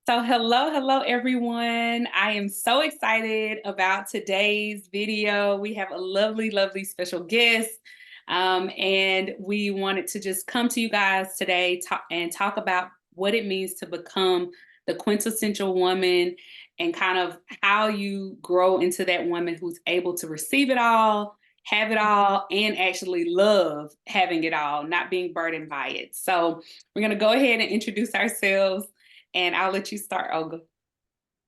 So hello everyone. I am so excited about today's video. We have a lovely special guest. And we wanted to just come to you guys today and talk about what it means to become the quintessential woman and kind of how you grow into that woman who's able to receive it all, have it all, and actually love having it all, not being burdened by it. So we're going to go ahead and introduce ourselves, and I'll let you start, Olga.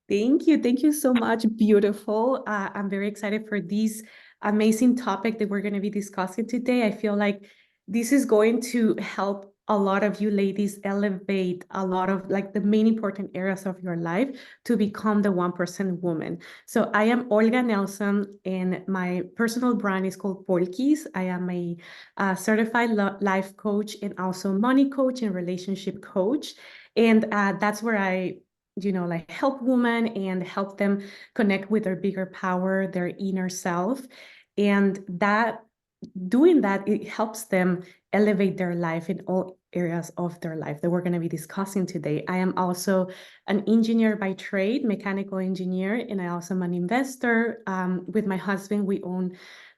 Thank you. Thank you so much. Beautiful. I'm very excited for this amazing topic that we're going to be discussing today. I feel like this is going to help a lot of you ladies elevate a lot of like the main important areas of your life to become the 1% woman. So I am Olga Nelson, and my personal brand is called Polkiz. I am a certified life coach and also money coach and relationship coach. And that's where I like help women and help them connect with their bigger power, their inner self. And that doing that, it helps them elevate their life in all areas of their life that we're going to be discussing today. I am also an engineer by trade, mechanical engineer, and I also am an investor. With my husband, we own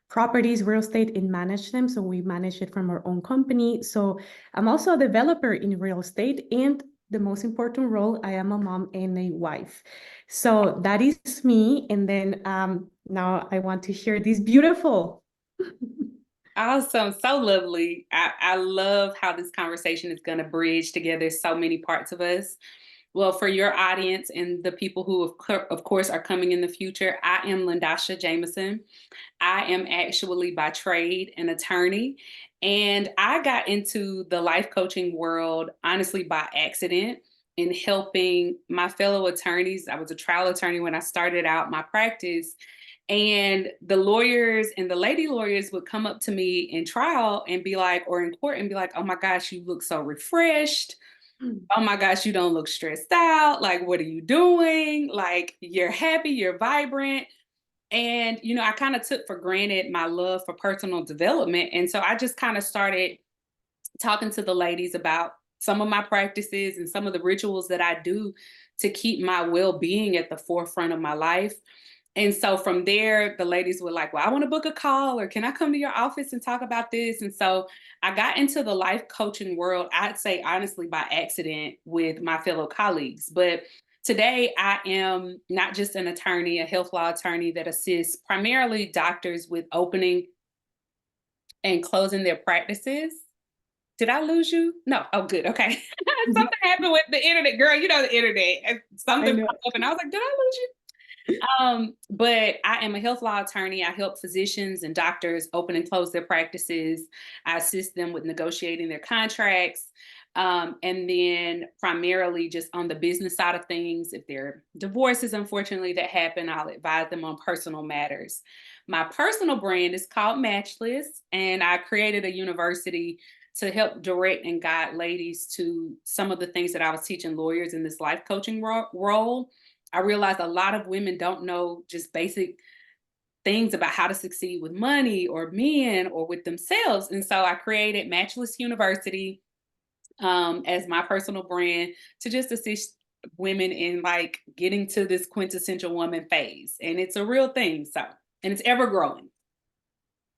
properties, real estate, and manage them. So we manage it from our own company. So I'm also a developer in real estate, and the most important role, I am a mom and a wife. So that is me. And then now I want to share this beautiful. Awesome. So lovely. I love how this conversation is going to bridge together so many parts of us. Well, for your audience and the people who, of course, are coming in the future, I am Lyndosha Jameson. I am actually by trade an attorney, and I got into the life coaching world honestly by accident in helping my fellow attorneys. I was a trial attorney when I started out my practice, and the lawyers and the lady lawyers would come up to me in trial and be like, or in court and be like, "Oh my gosh, you look so refreshed. Oh my gosh, you don't look stressed out. Like, what are you doing? Like, you're happy, you're vibrant." And, I kind of took for granted my love for personal development. And so I just kind of started talking to the ladies about some of my practices and some of the rituals that I do to keep my well being at the forefront of my life. And so from there, the ladies were like, "Well, I want to book a call, or can I come to your office and talk about this?" And so I got into the life coaching world, I'd say honestly, by accident with my fellow colleagues. But today, I am not just an attorney, a health law attorney that assists primarily doctors with opening and closing their practices. Did I lose you? No. Oh, good. Okay. Something happened with the internet, girl. You know the internet. I Something know. popped up, and I was like, "Did I lose you?" But I am a health law attorney. I help physicians and doctors open and close their practices. I assist them with negotiating their contracts. And then primarily just on the business side of things, if there are divorces, unfortunately, that happen, I'll advise them on personal matters. My personal brand is called Matchless, and I created a university to help direct and guide ladies to some of the things that I was teaching lawyers in this life coaching role. I realized a lot of women don't know just basic things about how to succeed with money or men or with themselves. And so I created Matchless University as my personal brand to just assist women in like getting to this quintessential woman phase. And it's a real thing. So, and it's ever growing.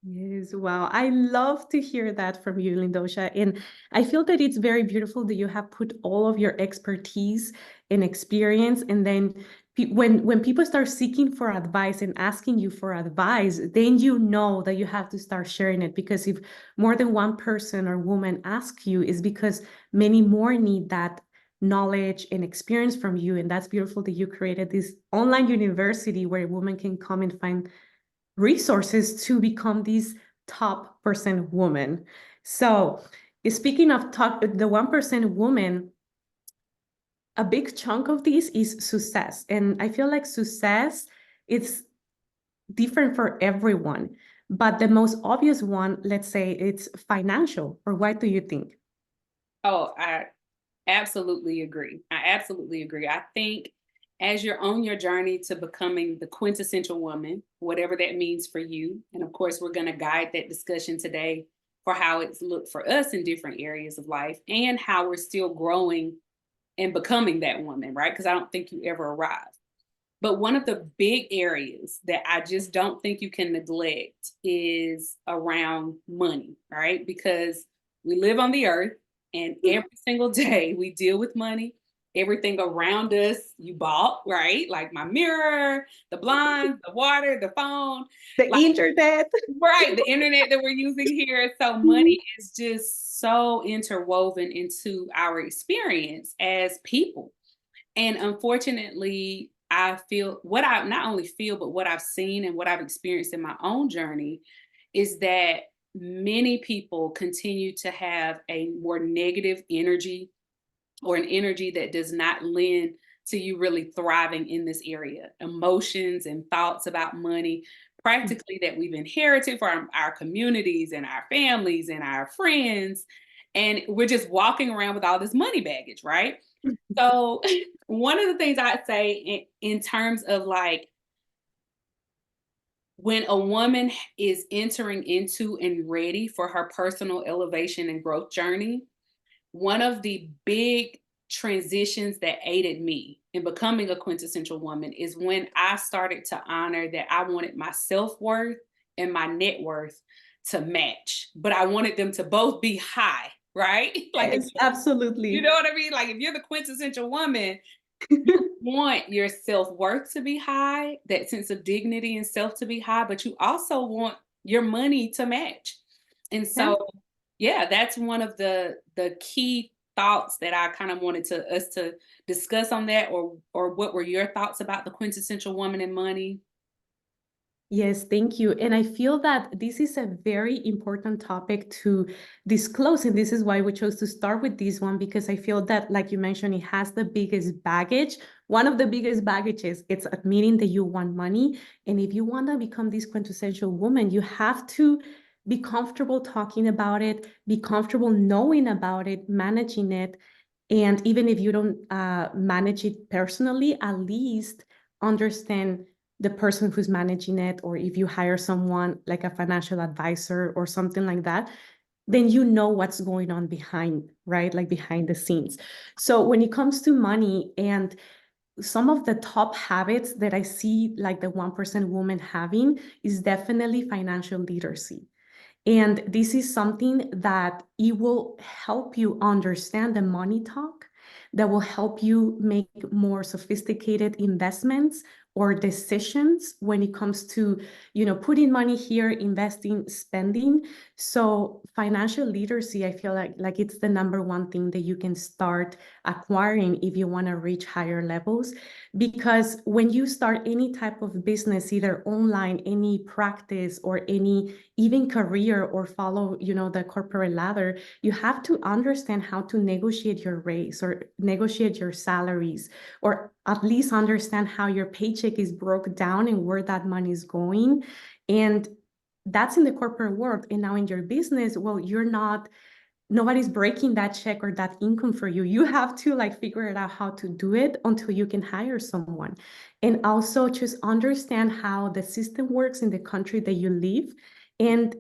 Yes, wow. I love to hear that from you, Lindosha. And I feel that it's very beautiful that you have put all of your expertise and experience. And then when people start seeking for advice and asking you for advice, then you know that you have to start sharing it. Because if more than one person or woman ask you, is because many more need that knowledge and experience from you. And that's beautiful that you created this online university where women can come and find resources to become these top percent woman. So speaking of the 1% woman, a big chunk of this is success. And I feel like success it's different for everyone. But the most obvious one, let's say it's financial. Or what do you think? Oh, I absolutely agree. I absolutely agree. I think as you're on your journey to becoming the quintessential woman, whatever that means for you, and of course, we're going to guide that discussion today for how it's looked for us in different areas of life and how we're still growing and becoming that woman, right? Because I don't think you ever arrive. But one of the big areas that I just don't think you can neglect is around money, right? Because we live on the earth and every single day we deal with money. Everything around us you bought, right? Like my mirror, the blinds, the water, the phone, The like, internet. right, the internet that we're using here. So money is just so interwoven into our experience as people. And unfortunately, I feel what I not only feel, but what I've seen and what I've experienced in my own journey is that many people continue to have a more negative energy or an energy that does not lend to you really thriving in this area. Emotions and thoughts about money, practically that we've inherited from our communities and our families and our friends. And we're just walking around with all this money baggage, right? So, one of the things I'd say in terms of like when a woman is entering into and ready for her personal elevation and growth journey, one of the big transitions that aided me in becoming a quintessential woman is when I started to honor that I wanted my self worth and my net worth to match, but I wanted them to both be high, right? Like, if Yes, you know absolutely. what I mean? Like, if you're the quintessential woman, want your self-worth to be high, that sense of dignity and self to be high, but you also want your money to match. And Yeah. so, yeah, that's one of the key thoughts that I kind of wanted to us to discuss on that, or what were your thoughts about the quintessential woman and money? Yes, thank you. And I feel that this is a very important topic to disclose. And this is why we chose to start with this one, because I feel that, like you mentioned, it has the biggest baggage. One of the biggest baggages, it's admitting that you want money. And if you want to become this quintessential woman, you have to be comfortable talking about it, be comfortable knowing about it, managing it. And even if you don't manage it personally, at least understand the person who's managing it, or if you hire someone like a financial advisor or something like that, then you know what's going on behind, right? Like behind the scenes. So when it comes to money, and some of the top habits that I see like the 1% woman having is definitely financial literacy. And this is something that it will help you understand the money talk, that will help you make more sophisticated investments or decisions when it comes to, putting money here, investing, spending. So financial literacy, I feel like it's the number one thing that you can start acquiring if you want to reach higher levels. Because when you start any type of business, either online, any practice, or any even career, or follow, the corporate ladder, you have to understand how to negotiate your raise or negotiate your salaries, or at least understand how your paycheck is broke down and where that money is going. And that's in the corporate world. And now in your business, well, nobody's breaking that check or that income for you. You have to like figure it out how to do it until you can hire someone. And also just understand how the system works in the country that you live, and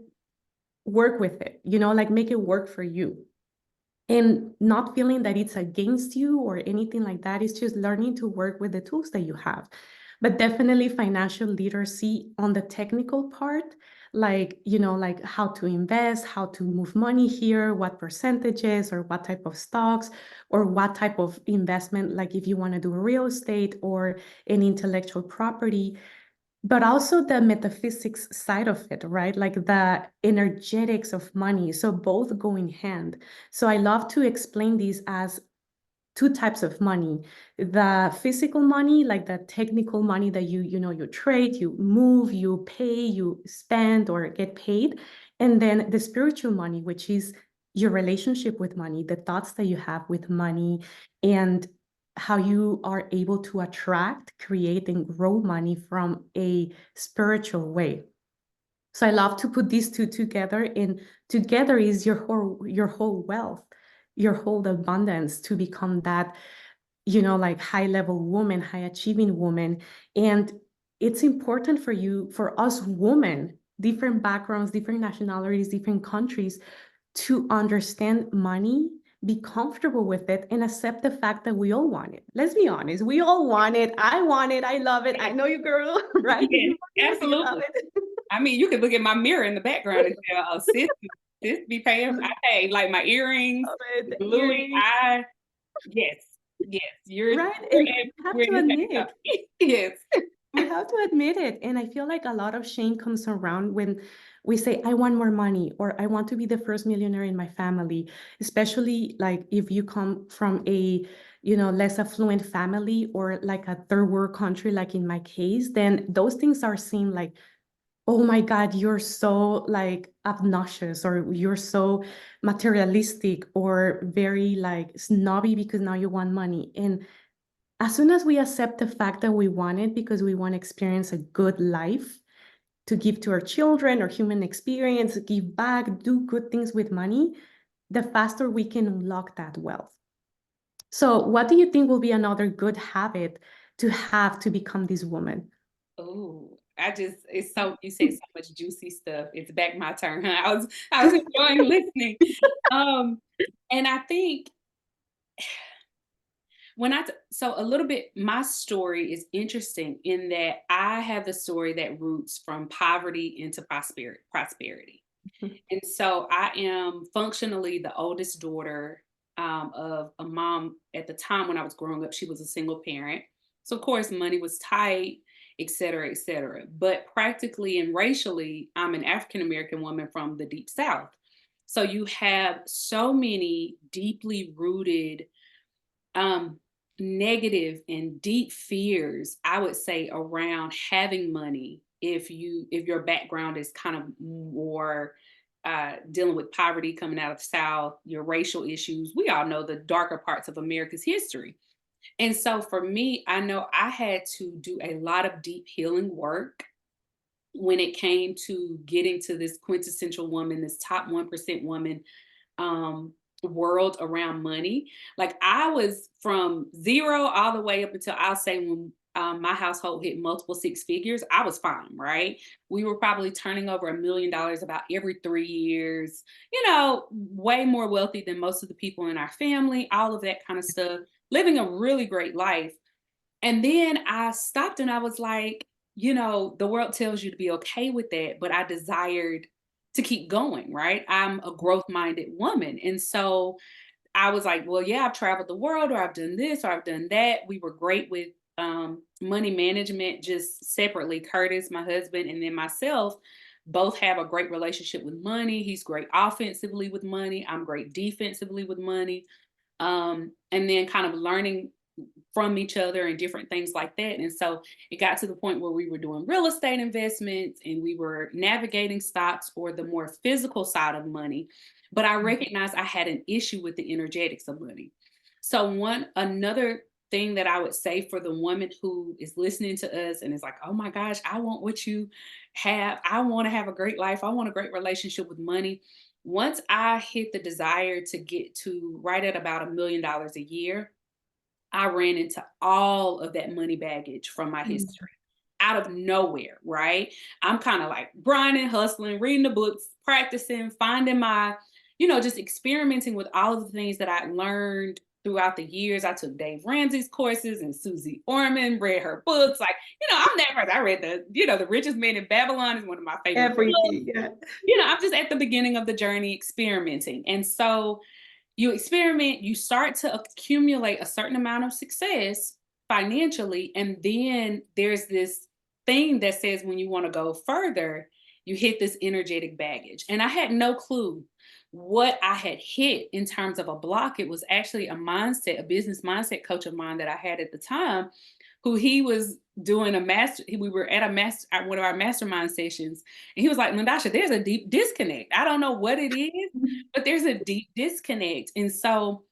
work with it, like make it work for you. And not feeling that it's against you or anything like that. It's just learning to work with the tools that you have. But definitely financial literacy on the technical part, like, like how to invest, how to move money here, what percentages or what type of stocks or what type of investment, like if you want to do real estate or an intellectual property, but also the metaphysics side of it, right? Like the energetics of money. So both go in hand. So I love to explain these as two types of money: the physical money, like the technical money that you trade, you move, you pay, you spend or get paid. And then the spiritual money, which is your relationship with money, the thoughts that you have with money, and how you are able to attract, create, and grow money from a spiritual way. So I love to put these two together, and together is your whole wealth, your whole abundance, to become that, like high level woman, high achieving woman. And it's important for us women, different backgrounds, different nationalities, different countries, to understand money, be comfortable with it, and accept the fact that we all want it. Let's be honest. We all want it. I want it. I love it. I know you, girl, right? Yeah, You want it. You love absolutely. it. I mean, you could look at my mirror in the background and tell, oh, sis be paying. I pay like my earrings, Love it. Louis. Earrings. Yes, yes, Right. you're And in, we have we're to in the same admit, company. Yes. we have to admit it. And I feel like a lot of shame comes around when we say, I want more money, or I want to be the first millionaire in my family, especially like if you come from a, less affluent family, or like a third world country, like in my case, then those things are seen like, oh my God, you're so like obnoxious, or you're so materialistic, or very like snobby because now you want money. And as soon as we accept the fact that we want it because we want to experience a good life, to give to our children or human experience, give back, do good things with money, the faster we can unlock that wealth. So, what do you think will be another good habit to have to become this woman? Oh, it's so, you said so much juicy stuff. It's back my turn. Huh? I was enjoying listening. Um, and I think so a little bit, my story is interesting in that I have the story that roots from poverty into prosperity. And so I am functionally the oldest daughter of a mom. At the time when I was growing up, she was a single parent. So, of course, money was tight, et cetera, et cetera. But practically and racially, I'm an African American woman from the deep South. So you have so many deeply rooted um, negative and deep fears, I would say, around having money if your background is kind of more dealing with poverty coming out of the South, your racial issues. We all know the darker parts of America's history. And so for me, I know I had to do a lot of deep healing work when it came to getting to this quintessential woman, this top 1% woman world around money. Like I was from zero all the way up until I'll say when my household hit multiple six figures, I was fine, right? We were probably turning over $1 million about every 3 years, way more wealthy than most of the people in our family, all of that kind of stuff, living a really great life. And then I stopped and I was like, the world tells you to be okay with that, but I desired to keep going, right? I'm a growth minded woman. And so I was like, well, yeah, I've traveled the world, or I've done this, or I've done that. We were great with money management, just separately. Curtis, my husband, and then myself both have a great relationship with money. He's great offensively with money. I'm great defensively with money. And then kind of learning from each other and different things like that. And so it got to the point where we were doing real estate investments and we were navigating stocks, or the more physical side of money. But I recognized I had an issue with the energetics of money. So another thing that I would say for the woman who is listening to us and is like, oh my gosh, I want what you have. I want to have a great life. I want a great relationship with money. Once I hit the desire to get to right at about $1 million a year, I ran into all of that money baggage from my Mm. history out of nowhere, right? I'm kind of like grinding, hustling, reading the books, practicing, finding just experimenting with all of the things that I learned throughout the years. I took Dave Ramsey's courses and Susie Orman, read her books. Like, I'm that person. I read The Richest Man in Babylon is one of my favorite books. Everything, yeah. I'm just at the beginning of the journey experimenting. And so you experiment, you start to accumulate a certain amount of success financially, and then there's this thing that says when you want to go further, you hit this energetic baggage. And I had no clue what I had hit in terms of a block. It was actually a business mindset coach of mine that I had at the time, who he was doing we were at at one of our mastermind sessions, and he was like, Lyndosha, there's a deep disconnect. I don't know what it is, but there's a deep disconnect. And so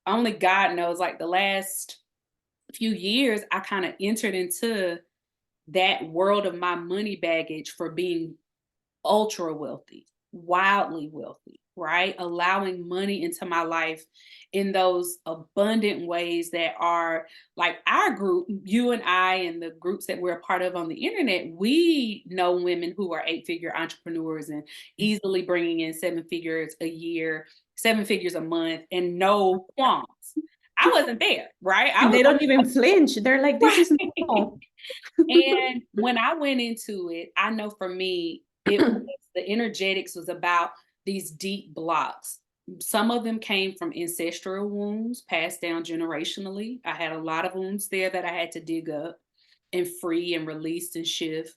only God knows, like the last few years, I kind of entered into that world of my money baggage for being ultra wealthy, wildly wealthy. right? Allowing money into my life in those abundant ways that are like our group, you and I, and the groups that we're a part of on the internet. We know women who are 8-figure entrepreneurs and easily bringing in 7 figures a year, 7 figures a month, and no qualms. I wasn't there, right? I And was they don't even flinch. They're like, this is right. normal. And when I went into it, I know for me, it was the energetics was about these deep blocks. Some of them came from ancestral wounds passed down generationally. I had a lot of wounds there that I had to dig up and free and release and shift.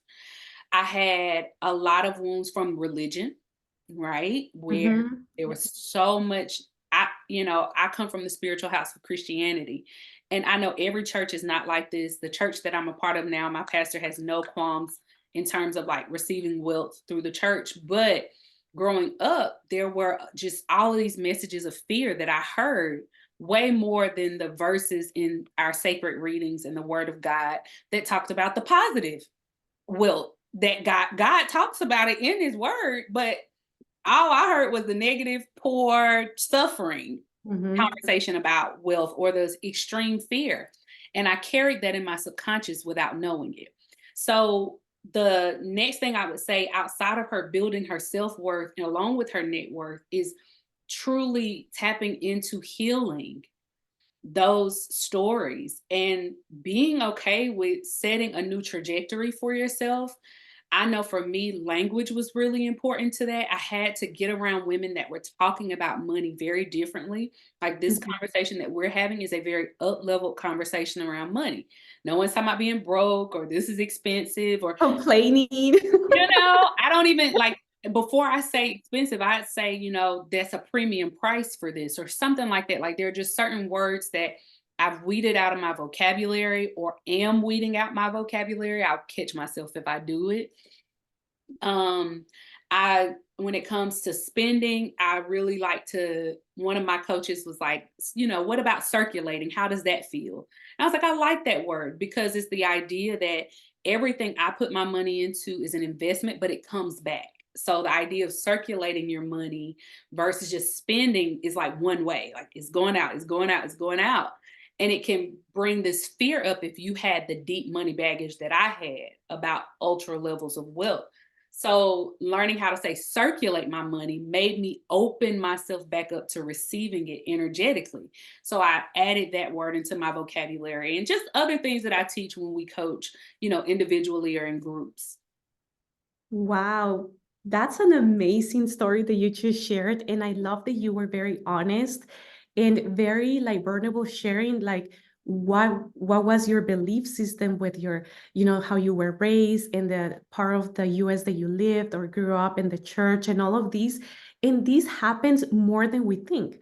I had a lot of wounds from religion, right? Where Mhm. there was so much. I come from the spiritual house of Christianity. And I know every church is not like this. The church that I'm a part of now, my pastor has no qualms in terms of like receiving wealth through the church. But growing up, there were just all of these messages of fear that I heard way more than the verses in our sacred readings and the word of God that talked about the positive wealth that God talks about it in his word, but all I heard was the negative, poor, suffering Mhm. conversation about wealth or the extreme fear. And I carried that in my subconscious without knowing it. So the next thing I would say outside of her building her self-worth and along with her net worth is truly tapping into healing those stories and being okay with setting a new trajectory for yourself. I know for me, language was really important to that. I had to get around women that were talking about money very differently. Like this Mhm. conversation that we're having is a very up level conversation around money. No one's talking about being broke or this is expensive or Complaining. I don't even like before I say expensive, I'd say, that's a premium price for this or something like that. Like there are just certain words that I've weeded out of my vocabulary or am weeding out my vocabulary. I'll catch myself if I do it. Um, I when it comes to spending, I really like to one of my coaches was like, what about circulating? How does that feel? And I was like, I like that word because it's the idea that everything I put my money into is an investment, but it comes back. So the idea of circulating your money versus just spending is like one way, like it's going out, it's going out, it's going out. And it can bring this fear up if you had the deep money baggage that I had about ultra levels of wealth. So learning how to say circulate my money made me open myself back up to receiving it energetically. So I added that word into my vocabulary and just other things that I teach when we coach, individually or in groups. Wow, that's an amazing story that you just shared. And I love that you were very honest and very like vulnerable sharing like what was your belief system with your, how you were raised in the part of the US that you lived or grew up in the church and all of these. And this happens more than we think.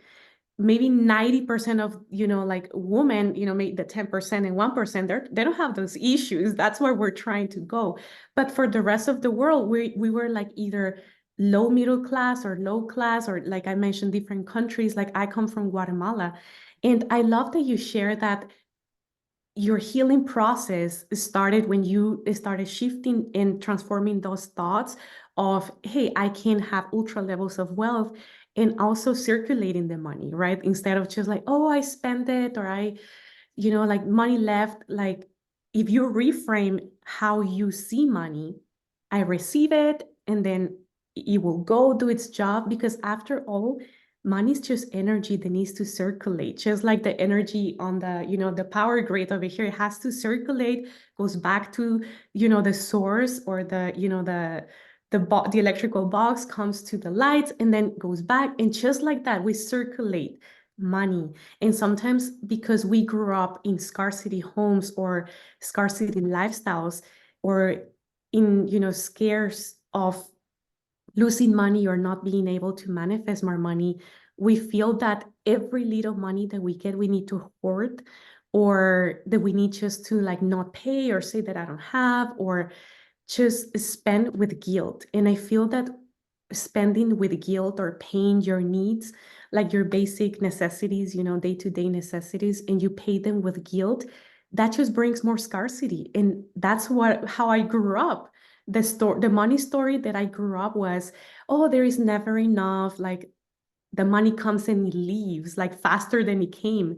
Maybe 90% of like women, maybe the 10% and 1%, they don't have those issues. That's where we're trying to go. But for the rest of the world, we were like either low middle class or low class, or like I mentioned, different countries. Like I come from Guatemala, and I love that you share that your healing process started when you started shifting and transforming those thoughts of, hey, I can have ultra levels of wealth, and also circulating the money, right? Instead of just like, oh, I spend it, or I, like money left. Like if you reframe how you see money, I receive it and then it will go do its job, because after all, money is just energy that needs to circulate, just like the energy on the, the power grid over here. It has to circulate, goes back to, the source, or the, the electrical box comes to the lights and then goes back. And just like that, we circulate money. And sometimes because we grew up in scarcity homes or scarcity lifestyles, or in, scares of losing money or not being able to manifest more money, we feel that every little money that we get, we need to hoard, or that we need just to like not pay or say that I don't have, or just spend with guilt. And I feel that spending with guilt or paying your needs, like your basic necessities, day-to-day necessities, and you pay them with guilt, that just brings more scarcity. And that's how I grew up. The money story that I grew up was, oh, there is never enough. Like the money comes and it leaves like faster than it came.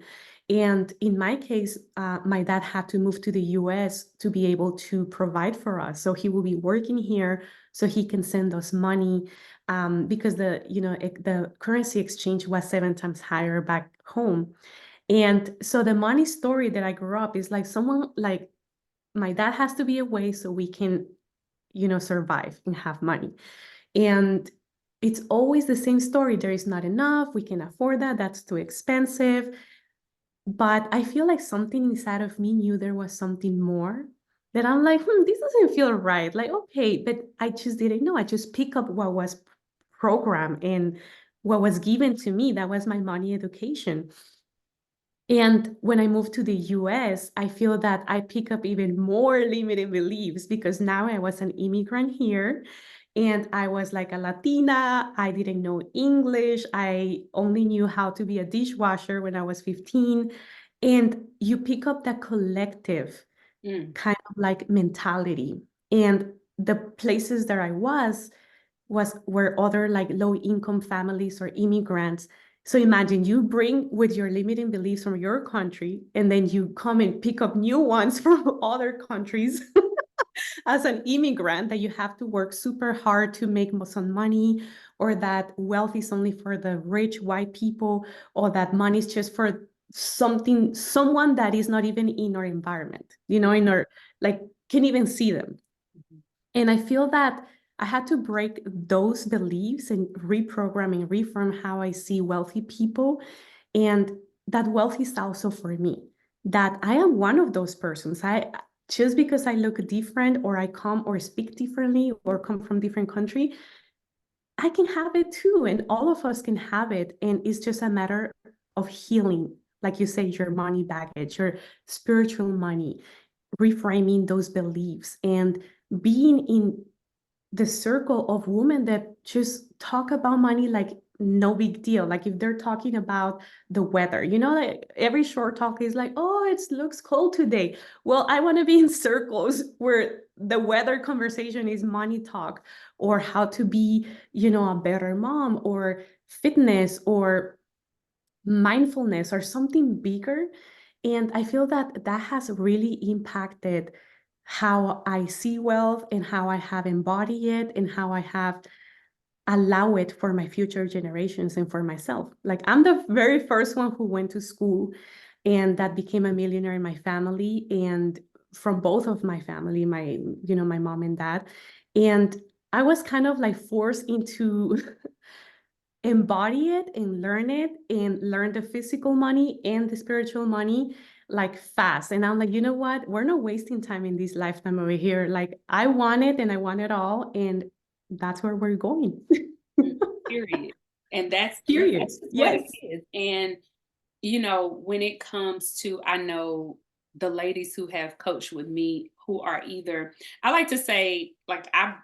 And in my case, my dad had to move to the US to be able to provide for us. So he will be working here so he can send us money, because the currency exchange was 7 times higher back home. And so the money story that I grew up is like someone like my dad has to be away so we can, survive and have money. And it's always the same story. There is not enough. We can afford that. That's too expensive. But I feel like something inside of me knew there was something more, that I'm like, this doesn't feel right. Like, okay, but I just didn't know. I just pick up what was programmed and what was given to me. That was my money education. And when I moved to the US, I feel that I pick up even more limiting beliefs because now I was an immigrant here and I was like a Latina. I didn't know English. I only knew how to be a dishwasher when I was 15. And you pick up that collective Mm. kind of like mentality. And the places that I was where other like low income families or immigrants. So imagine you bring with your limiting beliefs from your country, and then you come and pick up new ones from other countries as an immigrant, that you have to work super hard to make some money, or that wealth is only for the rich white people, or that money is just for someone that is not even in our environment, in our, like, can't even see them. Mhm. And I feel that I had to break those beliefs and reprogram and reform how I see wealthy people. And that wealth is also for me, that I am one of those persons. Just because I look different or I come or speak differently or come from different country, I can have it too. And all of us can have it. And it's just a matter of healing, like you say, your money baggage, your spiritual money, reframing those beliefs and being in the circle of women that just talk about money like no big deal. Like if they're talking about the weather, like every short talk is like, oh, it looks cold today. Well, I want to be in circles where the weather conversation is money talk, or how to be, a better mom, or fitness, or mindfulness, or something bigger. And I feel that that has really impacted how I see wealth and how I have embodied it and how I have allow it for my future generations and for myself. Like I'm the very first one who went to school and that became a millionaire in my family, and from both of my family, my mom and dad. And I was kind of like forced into embody it and learn the physical money and the spiritual money like fast. And I'm like, you know what? We're not wasting time in this lifetime over here. Like I want it and I want it all. And that's where we're going. Mm. Period. And Period. that's just what it Yes. is. And when it comes to, I know the ladies who have coached with me who are either, I like to say, like how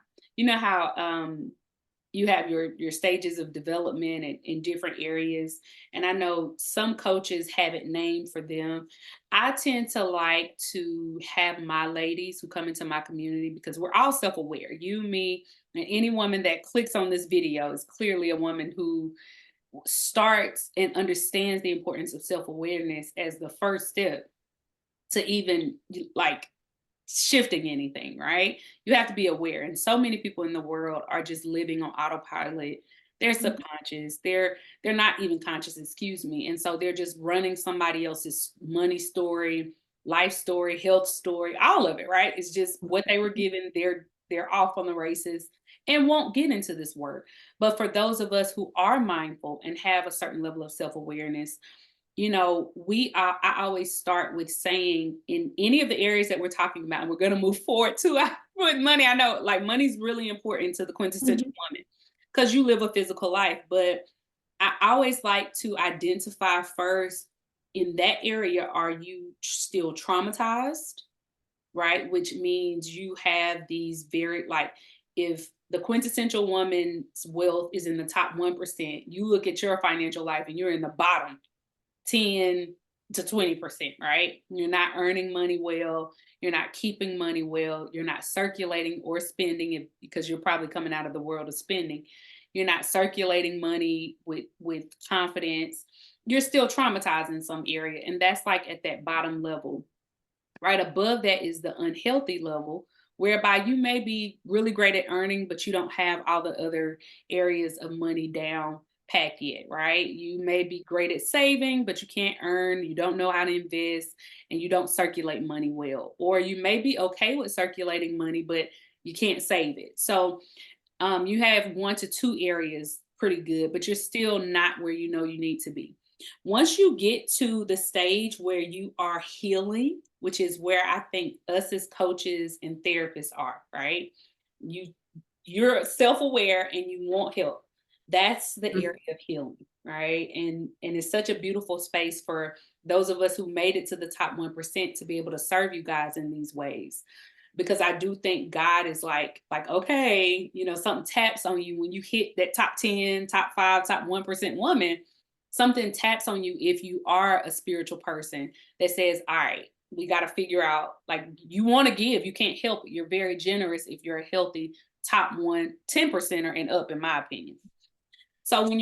you have your stages of development in different areas. And I know some coaches have it named for them. I tend to like to have my ladies who come into my community because we're all self-aware. You, me, and any woman that clicks on this video is clearly a woman who starts and understands the importance of self-awareness as the first step to even like shifting anything, right? You have to be aware. And so many people in the world are just living on autopilot. They're Mhm. subconscious. They're not even conscious, excuse me. And so they're just running somebody else's money story, life story, health story, all of it, right? It's just what they were given. They're off on the races and won't get into this work. But for those of us who are mindful and have a certain level of self-awareness, I always start with saying in any of the areas that we're talking about, and we're going to move forward to with money. I know like money's really important to the quintessential Mhm. woman because you live a physical life, but I always like to identify first in that area, are you still traumatized? Right? Which means you have these very, like, if the quintessential woman's wealth is in the top 1%, you look at your financial life and you're in the bottom 10 to 20%, right? You're not earning money well, you're not keeping money well, you're not circulating or spending it because you're probably coming out of the world of spending. you're not circulating money with confidence, you're still traumatized in some area. And that's like at that bottom level. Right above that is the unhealthy level, whereby you may be really great at earning, but you don't have all the other areas of money down packed yet, right? You may be great at saving, but you can't earn, you don't know how to invest, and you don't circulate money well. Or you may be okay with circulating money, but you can't save it. So you have 1 to 2 areas pretty good, but you're still not where you know you need to be. Once you get to the stage where you are healing, which is where I think us as coaches and therapists are, right? You you're self-aware and you want help. That's the Mhm. area of healing, right? And it's such a beautiful space for those of us who made it to the top 1% to be able to serve you guys in these ways, because I do think God is like, okay, something taps on you when you hit that top 10, top 5, top 1% woman. Something taps on you if you are a spiritual person that says, all right, we got to figure out, like, you want to give, you can't help it. You're very generous if you're a healthy top 10%er and up, in my opinion. So when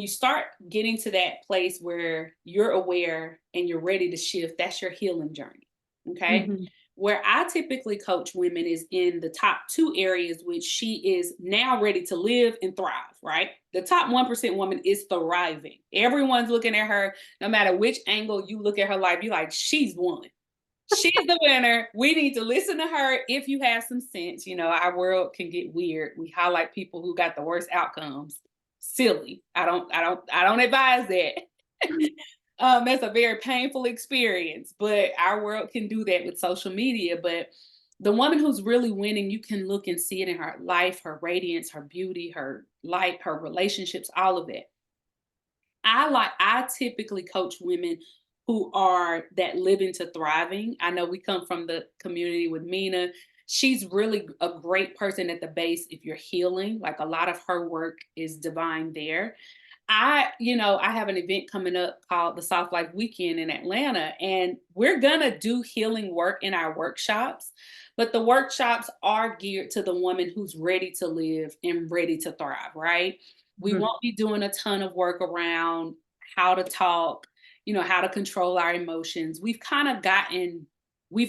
you start getting to that place where you're aware and you're ready to shift, that's your healing journey. Okay. Mhm. Where I typically coach women is in the top 2 areas, which she is now ready to live and thrive, right? The top 1% woman is thriving. Everyone's looking at her, no matter which angle you look at her life, you're like, she's won. She's the winner. We need to listen to her if you have some sense. Our world can get weird. We highlight people who got the worst outcomes. Silly. I don't advise that. That's a very painful experience, but our world can do that with social media. But the woman who's really winning, you can look and see it in her life, her radiance, her beauty, her light, her relationships, all of that. I typically coach women who are that living to thriving. I know we come from the community with Mina. She's really a great person at the base if you're healing. Like, a lot of her work is divine there. I have an event coming up called the Soft Life Weekend in Atlanta, and we're gonna do healing work in our workshops. But the workshops are geared to the woman who's ready to live and ready to thrive, right? We Mhm. won't be doing a ton of work around how to talk, how to control our emotions. We've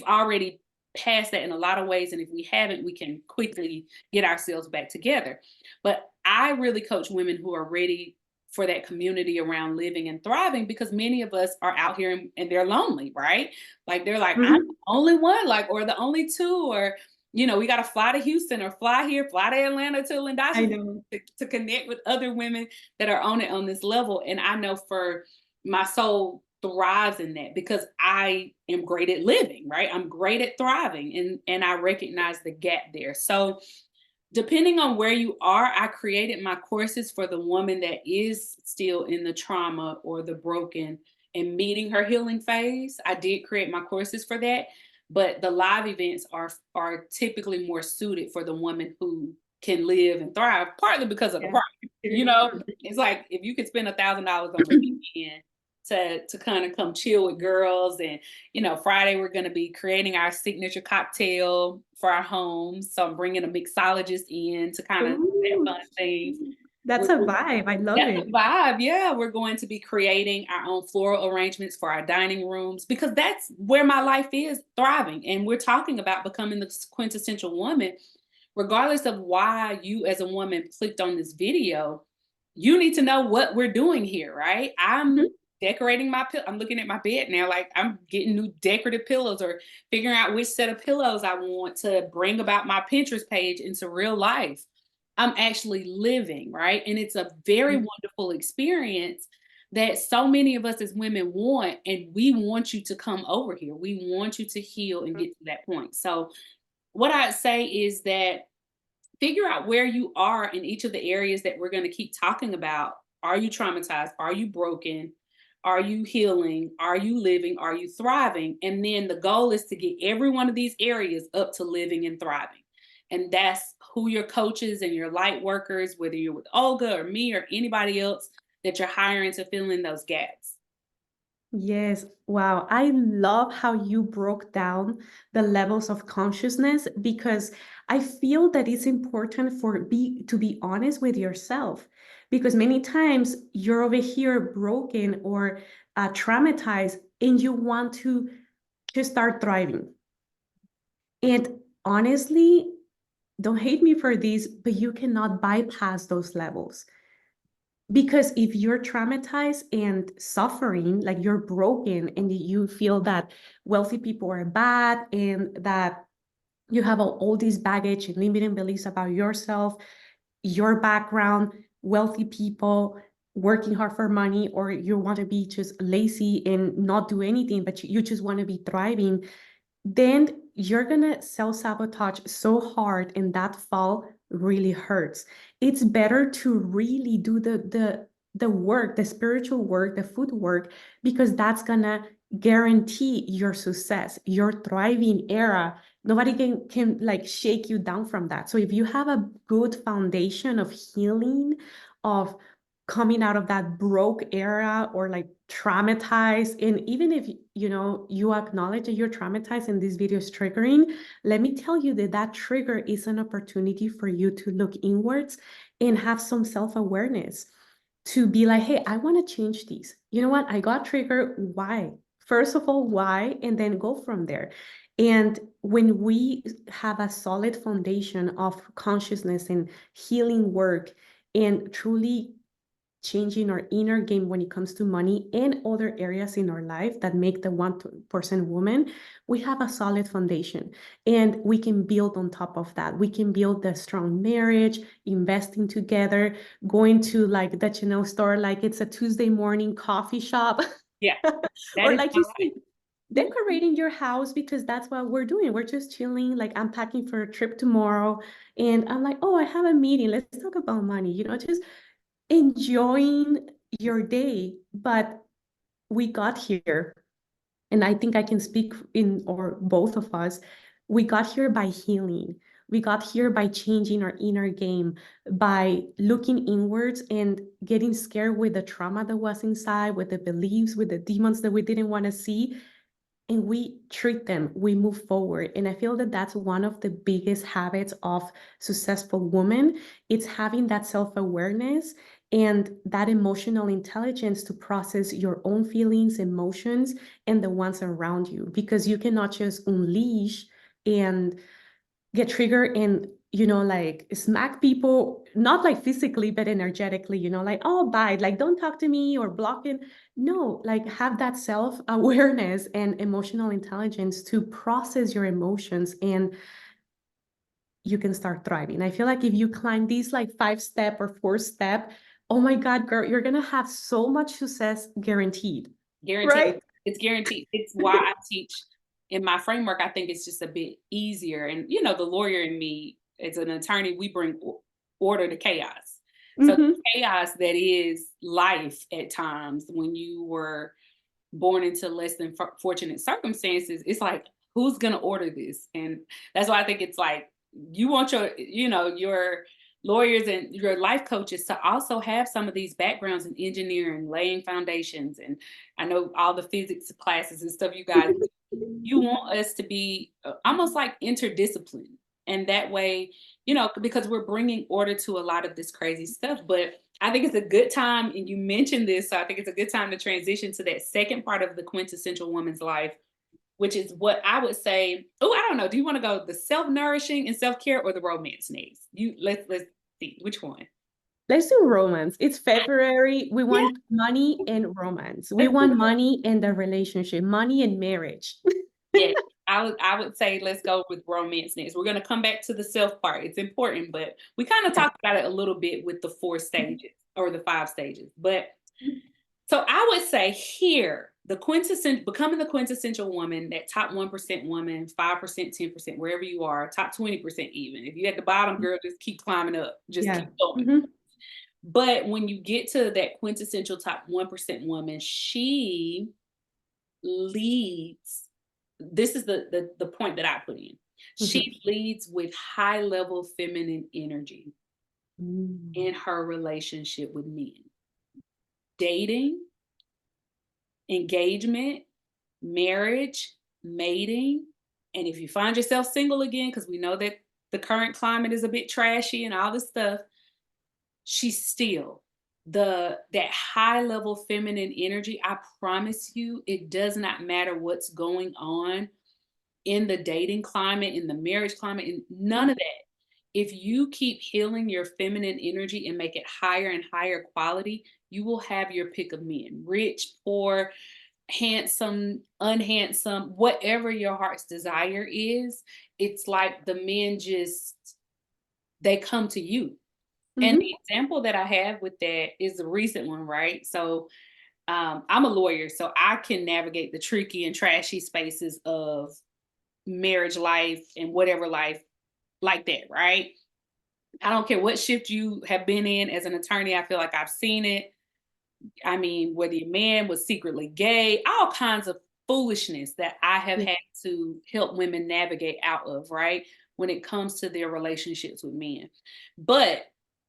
already passed that in a lot of ways. And if we haven't, we can quickly get ourselves back together. But I really coach women who are ready for that community around living and thriving, because many of us are out here and they're lonely, right? Like, they're like, I'm Mhm. the only one, like, or the only two, or we got to fly to Houston or fly here, fly to Atlanta to I Lyndosha know. to connect with other women that are on it on this level. And I know for my soul thrives in that because I am great at living, right? I'm great at thriving, and I recognize the gap there. So depending on where you are, I created my courses for the woman that is still in the trauma or the broken and meeting her healing phase. I did create my courses for that, but the live events are typically more suited for the woman who can live and thrive, partly because of the Yeah. price. It's like if you could spend $1,000 on the weekend to kind of come chill with girls. And Friday we're going to be creating our signature cocktail for our homes, so I'm bringing a mixologist in to kind of do that Ooh, fun thing. that's we're, a we're- vibe. I love that's the it. vibe. Yeah, we're going to be creating our own floral arrangements for our dining rooms, because that's where my life is thriving. And we're talking about becoming the quintessential woman. Regardless of why you as a woman clicked on this video, you need to know what we're doing here, right? I'm Mhm. decorating I'm looking at my bed now, like I'm getting new decorative pillows, or figuring out which set of pillows I want to bring about my Pinterest page into real life. I'm actually living, right? And it's a very wonderful experience that so many of us as women want. And we want you to come over here. We want you to heal and get to that point. So, what I'd say is that figure out where you are in each of the areas that we're going to keep talking about. Are you traumatized? Are you broken? Are you healing? Are you living? Are you thriving? And then the goal is to get every one of these areas up to living and thriving. And that's who your coaches and your light workers, whether you're with Olga or me or anybody else that you're hiring to fill in those gaps. Yes. Wow. I love how you broke down the levels of consciousness because I feel that it's important to be honest with yourself, because many times you're over here broken or traumatized, and you want to just start thriving. And honestly, don't hate me for this, but you cannot bypass those levels. Because if you're traumatized and suffering, like you're broken and you feel that wealthy people are bad and that you have all these baggage and limiting beliefs about yourself, your background, wealthy people working hard for money, or you want to be just lazy and not do anything, but you just want to be thriving, then you're gonna self-sabotage so hard, and that fall really hurts. It's better to really do the work, the spiritual work, the food work, because that's gonna guarantee your success, your thriving era. Nobody can like shake you down from that. So if you have a good foundation of healing, of coming out of that broke era or like traumatized, and even if you acknowledge that you're traumatized and this video is triggering, let me tell you that that trigger is an opportunity for you to look inwards and have some self-awareness, to be like, hey, I want to change these. You know what, I got triggered, why? First of all, why? And then go from there. And when we have a solid foundation of consciousness and healing work, and truly changing our inner game when it comes to money and other areas in our life that make the 1% woman, we have a solid foundation, and we can build on top of that. We can build a strong marriage, investing together, going to like the Chanel store like it's a Tuesday morning coffee shop. Yeah, that Or is like my you life. said, decorating your house, because that's what we're doing. We're just chilling. Like, I'm packing for a trip tomorrow, and I'm like, oh, I have a meeting, let's talk about money, just enjoying your day. But we got here, and I think I can speak in, or both of us, we got here by healing. We got here by changing our inner game, by looking inwards and getting scared with the trauma that was inside, with the beliefs, with the demons that we didn't want to see, and we treat them, we move forward. And I feel that that's one of the biggest habits of successful women. It's having that self-awareness and that emotional intelligence to process your own feelings, emotions, and the ones around you, because you cannot just unleash and get triggered and like smack people, not like physically but energetically, like, oh, bye, like don't talk to me, or blocking. No, like have that self-awareness and emotional intelligence to process your emotions, and you can start thriving. I feel like if you climb these like 5-step or 4-step, oh my god, girl, you're gonna have so much success, guaranteed. Guaranteed. Right. It's guaranteed. It's why I teach in my framework. I think it's just a bit easier. And, the lawyer in me, as an attorney, we bring order to chaos. So the Hmm. chaos that is life at times when you were born into less than fortunate circumstances, it's like, who's going to order this? And that's why I think it's like, you want your lawyers and your life coaches to also have some of these backgrounds in engineering, laying foundations. And I know all the physics classes and stuff you guys, you want us to be almost like interdisciplined. And that way, because we're bringing order to a lot of this crazy stuff. But I think it's a good time, and you mentioned this, so I think it's a good time to transition to that second part of the quintessential woman's life, which is what I would say. Oh, I don't know. Do you want to go the self-nourishing and self-care, or the romance needs? Let's see which one. Let's do romance. It's February. We Yeah, want money and romance. We let's do want that. money and the relationship, money and marriage. Yeah, I would say let's go with romance next. We're gonna come back to the self part. It's important, but we kind of Yeah. talked about it a little bit with the 4 stages or the 5 stages. But so I would say here, the quintessential becoming the quintessential woman, that top 1% woman, 5%, 10%, wherever you are, top 20% even. If you're at the bottom, girl, just keep climbing up. Just Yeah. keep going. Mhm. But when you get to that quintessential top 1% woman, she leads. This is the point that I put in. Mhm. She leads with high level feminine energy Mm. in her relationship with men, dating, engagement, marriage, mating. And if you find yourself single again, because we know that the current climate is a bit trashy and all this stuff, she's still that high level feminine energy. I promise you, it does not matter what's going on in the dating climate, in the marriage climate, in none of that. If you keep healing your feminine energy and make it higher and higher quality, you will have your pick of men, rich, poor, handsome, unhandsome, whatever your heart's desire is. It's like the men just, they come to you. And the Mhm. example that I have with that is a recent one, right? So I'm a lawyer, so I can navigate the tricky and trashy spaces of marriage life and whatever life like that, right? I don't care what shift you have been in as an attorney. I feel like I've seen it. I mean, whether your man was secretly gay, all kinds of foolishness that I have Yeah. had to help women navigate out of, right? When it comes to their relationships with men. But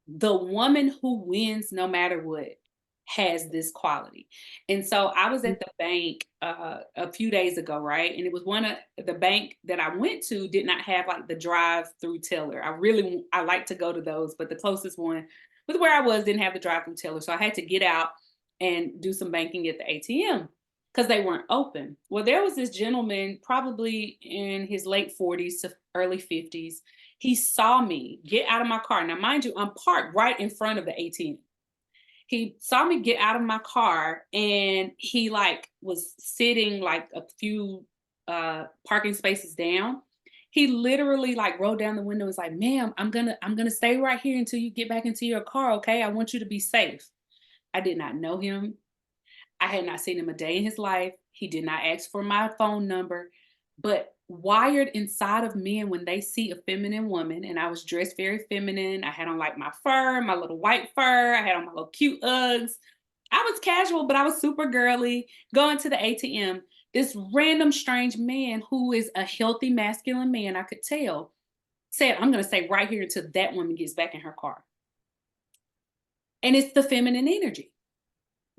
the woman who wins no matter what has this quality. And so I was at the bank a few days ago, right? And it was one of the bank that I went to did not have like the drive-through teller. I like to go to those, but the closest one with where I was didn't have the drive-through teller. So I had to get out and do some banking at the ATM because they weren't open. Well, there was this gentleman, probably in his late 40s to early 50s. He saw me get out of my car. Now, mind you, I'm parked right in front of the ATM. He saw me get out of my car and he like was sitting like a few parking spaces down. He literally like rolled down the window and was like, "Ma'am, I'm gonna stay right here until you get back into your car, okay? I want you to be safe." I did not know him. I had not seen him a day in his life. He did not ask for my phone number. But wired inside of men when they see a feminine woman, and I was dressed very feminine. I had on like my fur, my little white fur. I had on my little cute Uggs. I was casual, but I was super girly. Going to the ATM, this random strange man who is a healthy masculine man, I could tell, said, "I'm going to stay right here until that woman gets back in her car." And it's the feminine energy.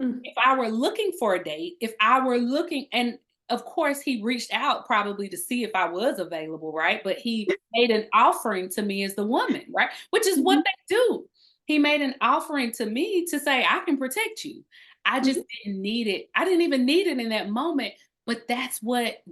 Mm. If I were looking for a date, if I were looking, and of course he reached out probably to see if I was available, right? But he made an offering to me as the woman, right? Which is what Mhm. they do. He made an offering to me to say, "I can protect you." I just Mhm. didn't need it. I didn't even need it in that moment. But that's what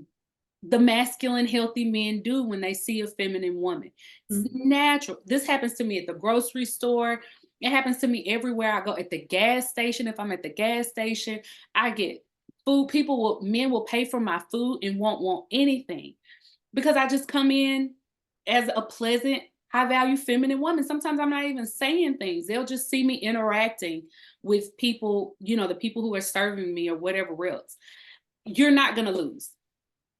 the masculine healthy men do when they see a feminine woman. It's Mhm. natural. This happens to me at the grocery store. It happens to me everywhere I go. At the gas station, if I'm at the gas station, I get food. Men will pay for my food and won't want anything because I just come in as a pleasant, high value feminine woman. Sometimes I'm not even saying things. They'll just see me interacting with people, the people who are serving me or whatever else. You're not going to lose.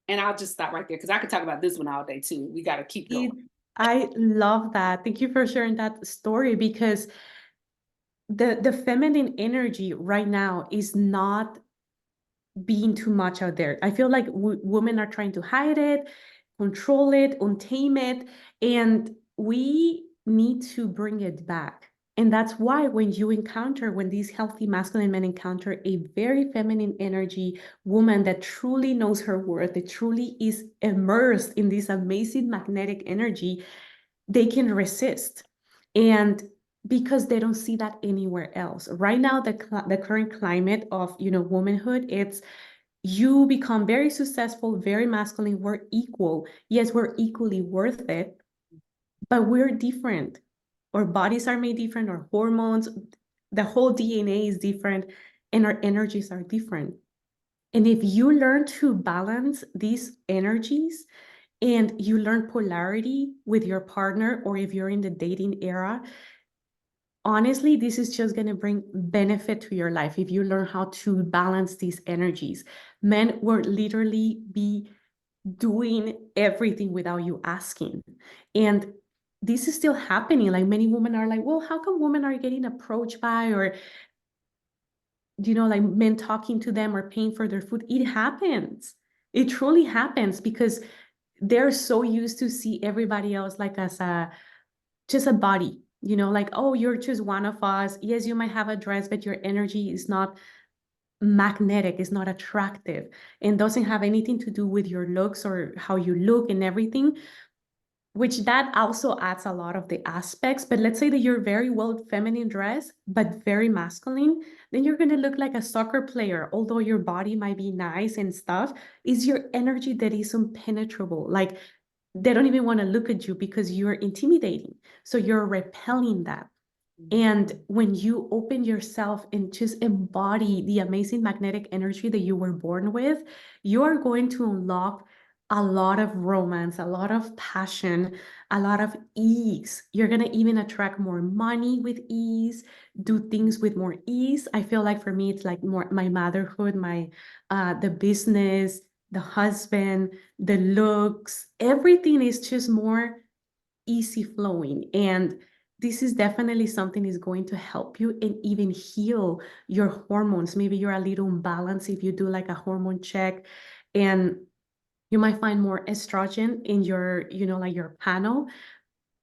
And I'll just stop right there because I could talk about this one all day too. We got to keep going. It, I love that. Thank you for sharing that story because the feminine energy right now is not being too much out there. I feel like women are trying to hide it, control it, untame it, and we need to bring it back. And that's why when these healthy masculine men encounter a very feminine energy woman that truly knows her worth, that truly is immersed in this amazing magnetic energy, they can resist. And because they don't see that anywhere else. Right now, the current climate of womanhood, it's you become very successful, very masculine, we're equal. Yes, we're equally worth it, but we're different. Our bodies are made different, our hormones, the whole DNA is different, and our energies are different. And if you learn to balance these energies and you learn polarity with your partner, or if you're in the dating era, honestly, this is just going to bring benefit to your life if you learn how to balance these energies. Men will literally be doing everything without you asking. And this is still happening. Like many women are like, well, how come women are getting approached by, or, like men talking to them or paying for their food? It happens. It truly happens because they're so used to see everybody else like as just a body, like, oh, you're just one of us. Yes, you might have a dress, but your energy is not magnetic, is not attractive, and doesn't have anything to do with your looks or how you look and everything. which that also adds a lot of the aspects. But let's say that you're very well feminine dressed, but very masculine, then you're going to look like a soccer player. Although your body might be nice and stuff, is your energy that is impenetrable. Like they don't even want to look at you because you're intimidating. So you're repelling that. And when you open yourself and just embody the amazing magnetic energy that you were born with, you are going to unlock a lot of romance, a lot of passion, a lot of ease. You're going to even attract more money with ease, do things with more ease. I feel like for me, it's like more my motherhood, my the business, the husband, the looks, everything is just more easy flowing. And this is definitely something is going to help you and even heal your hormones. Maybe you're a little imbalanced if you do like a hormone check, and you might find more estrogen in your, like your panel.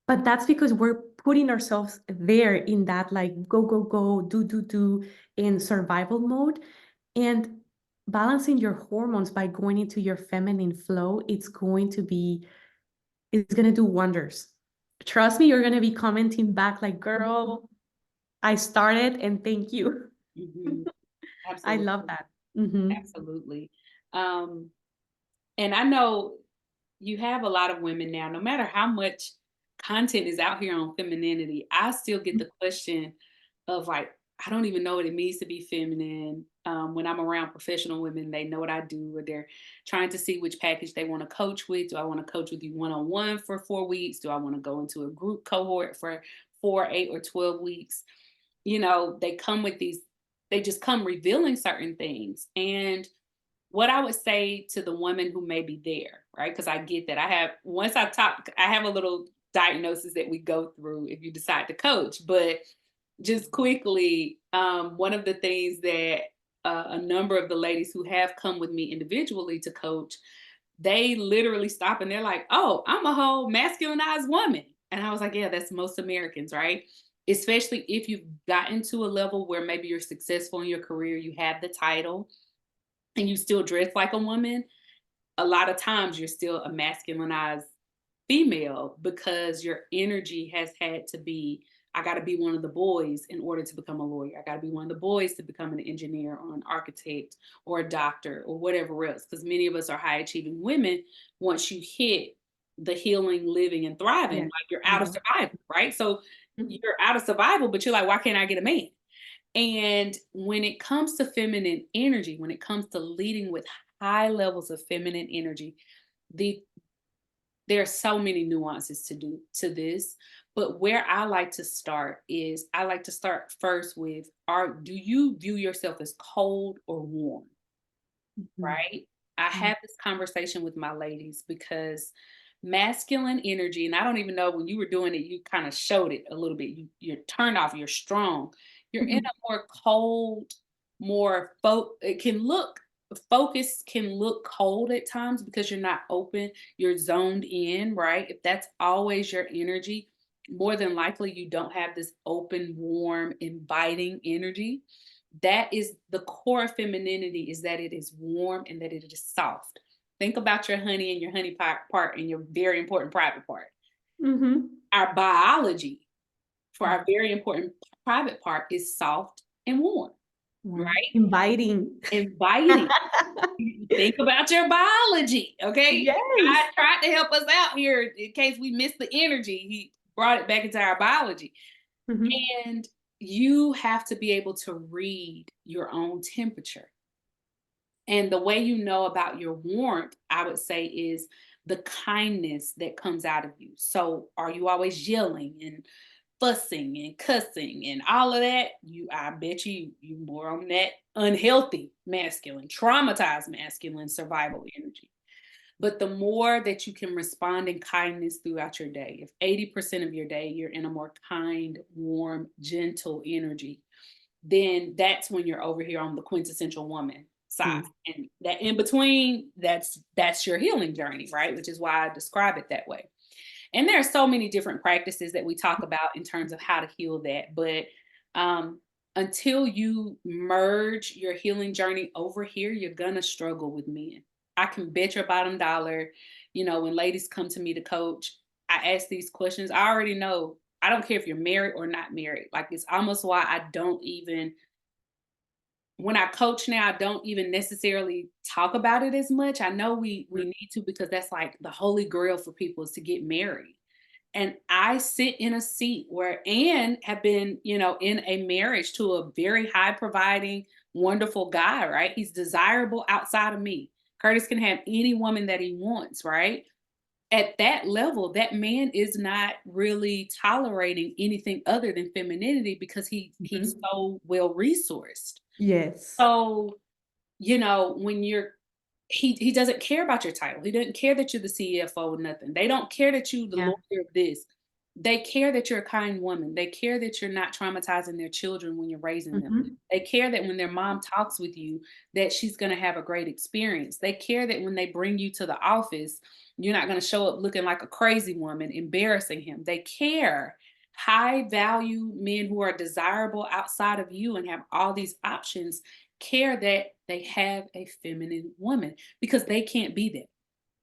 But that's because we're putting ourselves there in that like go, go, go, do in survival mode. And balancing your hormones by going into your feminine flow, it's going to do wonders. Trust me, you're going to be commenting back like, girl, I started and thank you. Mhm. I Absolutely. love that. Hmm. Absolutely. Um, and I know you have a lot of women now, no matter how much content is out here on femininity, I still get the question of like, I don't even know what it means to be feminine. When I'm around professional women, they know what I do, or they're trying to see which package they want to coach with. Do I want to coach with you one on one for 4 weeks? Do I want to go into a group cohort for 4, 8, or 12 weeks? They come with these, they just come revealing certain things. And what I would say to the woman who may be there, right? Because I get that. Once I talk, I have a little diagnosis that we go through if you decide to coach. But just quickly, one of the things that a number of the ladies who have come with me individually to coach, they literally stop and they're like, "Oh, I'm a whole masculinized woman." And I was like, "Yeah, that's most Americans, right?" Especially if you've gotten to a level where maybe you're successful in your career, you have the title, and you still dress like a woman, a lot of times you're still a masculinized female because your energy has had to be, I got to be one of the boys in order to become a lawyer. I got to be one of the boys to become an engineer or an architect or a doctor or whatever else. Because many of us are high achieving women. Once you hit the healing, living, and thriving, Yeah. like you're out of Mhm. survival, right? So you're out of survival, but you're like, why can't I get a man? And when it comes to feminine energy, when it comes to leading with high levels of feminine energy, the there are so many nuances to this. But where I like to start is I like to start first with, are do you view yourself as cold or warm? Mhm. Right? I Mhm. have this conversation with my ladies because masculine energy, and I don't even know when you were doing it, you kind of showed it a little bit. You're turned off, you're strong. You're in Mhm. a more cold, it can look, focus can look cold at times because you're not open, you're zoned in, right? If that's always your energy, more than likely you don't have this open, warm, inviting energy. That is the core of femininity, is that it is warm and that it is soft. Think about your honey and your honey part and your very important private part. Mhm. Our biology for Yeah. our very important private part is soft and warm, Yeah. right? Inviting. Inviting. Think about your biology, okay? Yes. God tried to help us out here in case we missed the energy. He brought it back into our biology. Mhm. And you have to be able to read your own temperature. And the way you know about your warmth, I would say, is the kindness that comes out of you. So, are you always yelling and fussing and cussing and all of that? I bet you more on that unhealthy masculine, traumatized masculine survival energy. But the more that you can respond in kindness throughout your day, if 80% of your day you're in a more kind, warm, gentle energy, then that's when you're over here on the quintessential woman side. Mm. And that in between, that's your healing journey, right? Which is why I describe it that way. And there are so many different practices that we talk about in terms of how to heal that. But um, until you merge your healing journey over here, you're gonna struggle with men. I can bet your bottom dollar, when ladies come to me to coach, I ask these questions, I already know. I don't care if you're married or not married. Like, it's almost why I don't even, when I coach now, I don't even necessarily talk about it as much. I know we need to, because that's like the holy grail for people, is to get married. And I sit in a seat where, and have been, in a marriage to a very high providing, wonderful guy, right? He's desirable outside of me. Curtis can have any woman that he wants, right? At that level, that man is not really tolerating anything other than femininity, because he's Mhm. so well resourced. Yes. So, when he doesn't care about your title. He doesn't care that you're the CFO or nothing. They don't care that you the Yeah. lawyer of this. They care that you're a kind woman. They care that you're not traumatizing their children when you're raising them. Mhm. They care that when their mom talks with you, that she's going to have a great experience. They care that when they bring you to the office, you're not going to show up looking like a crazy woman, embarrassing him. They care. High value men who are desirable outside of you and have all these options care that they have a feminine woman, because they can't be that.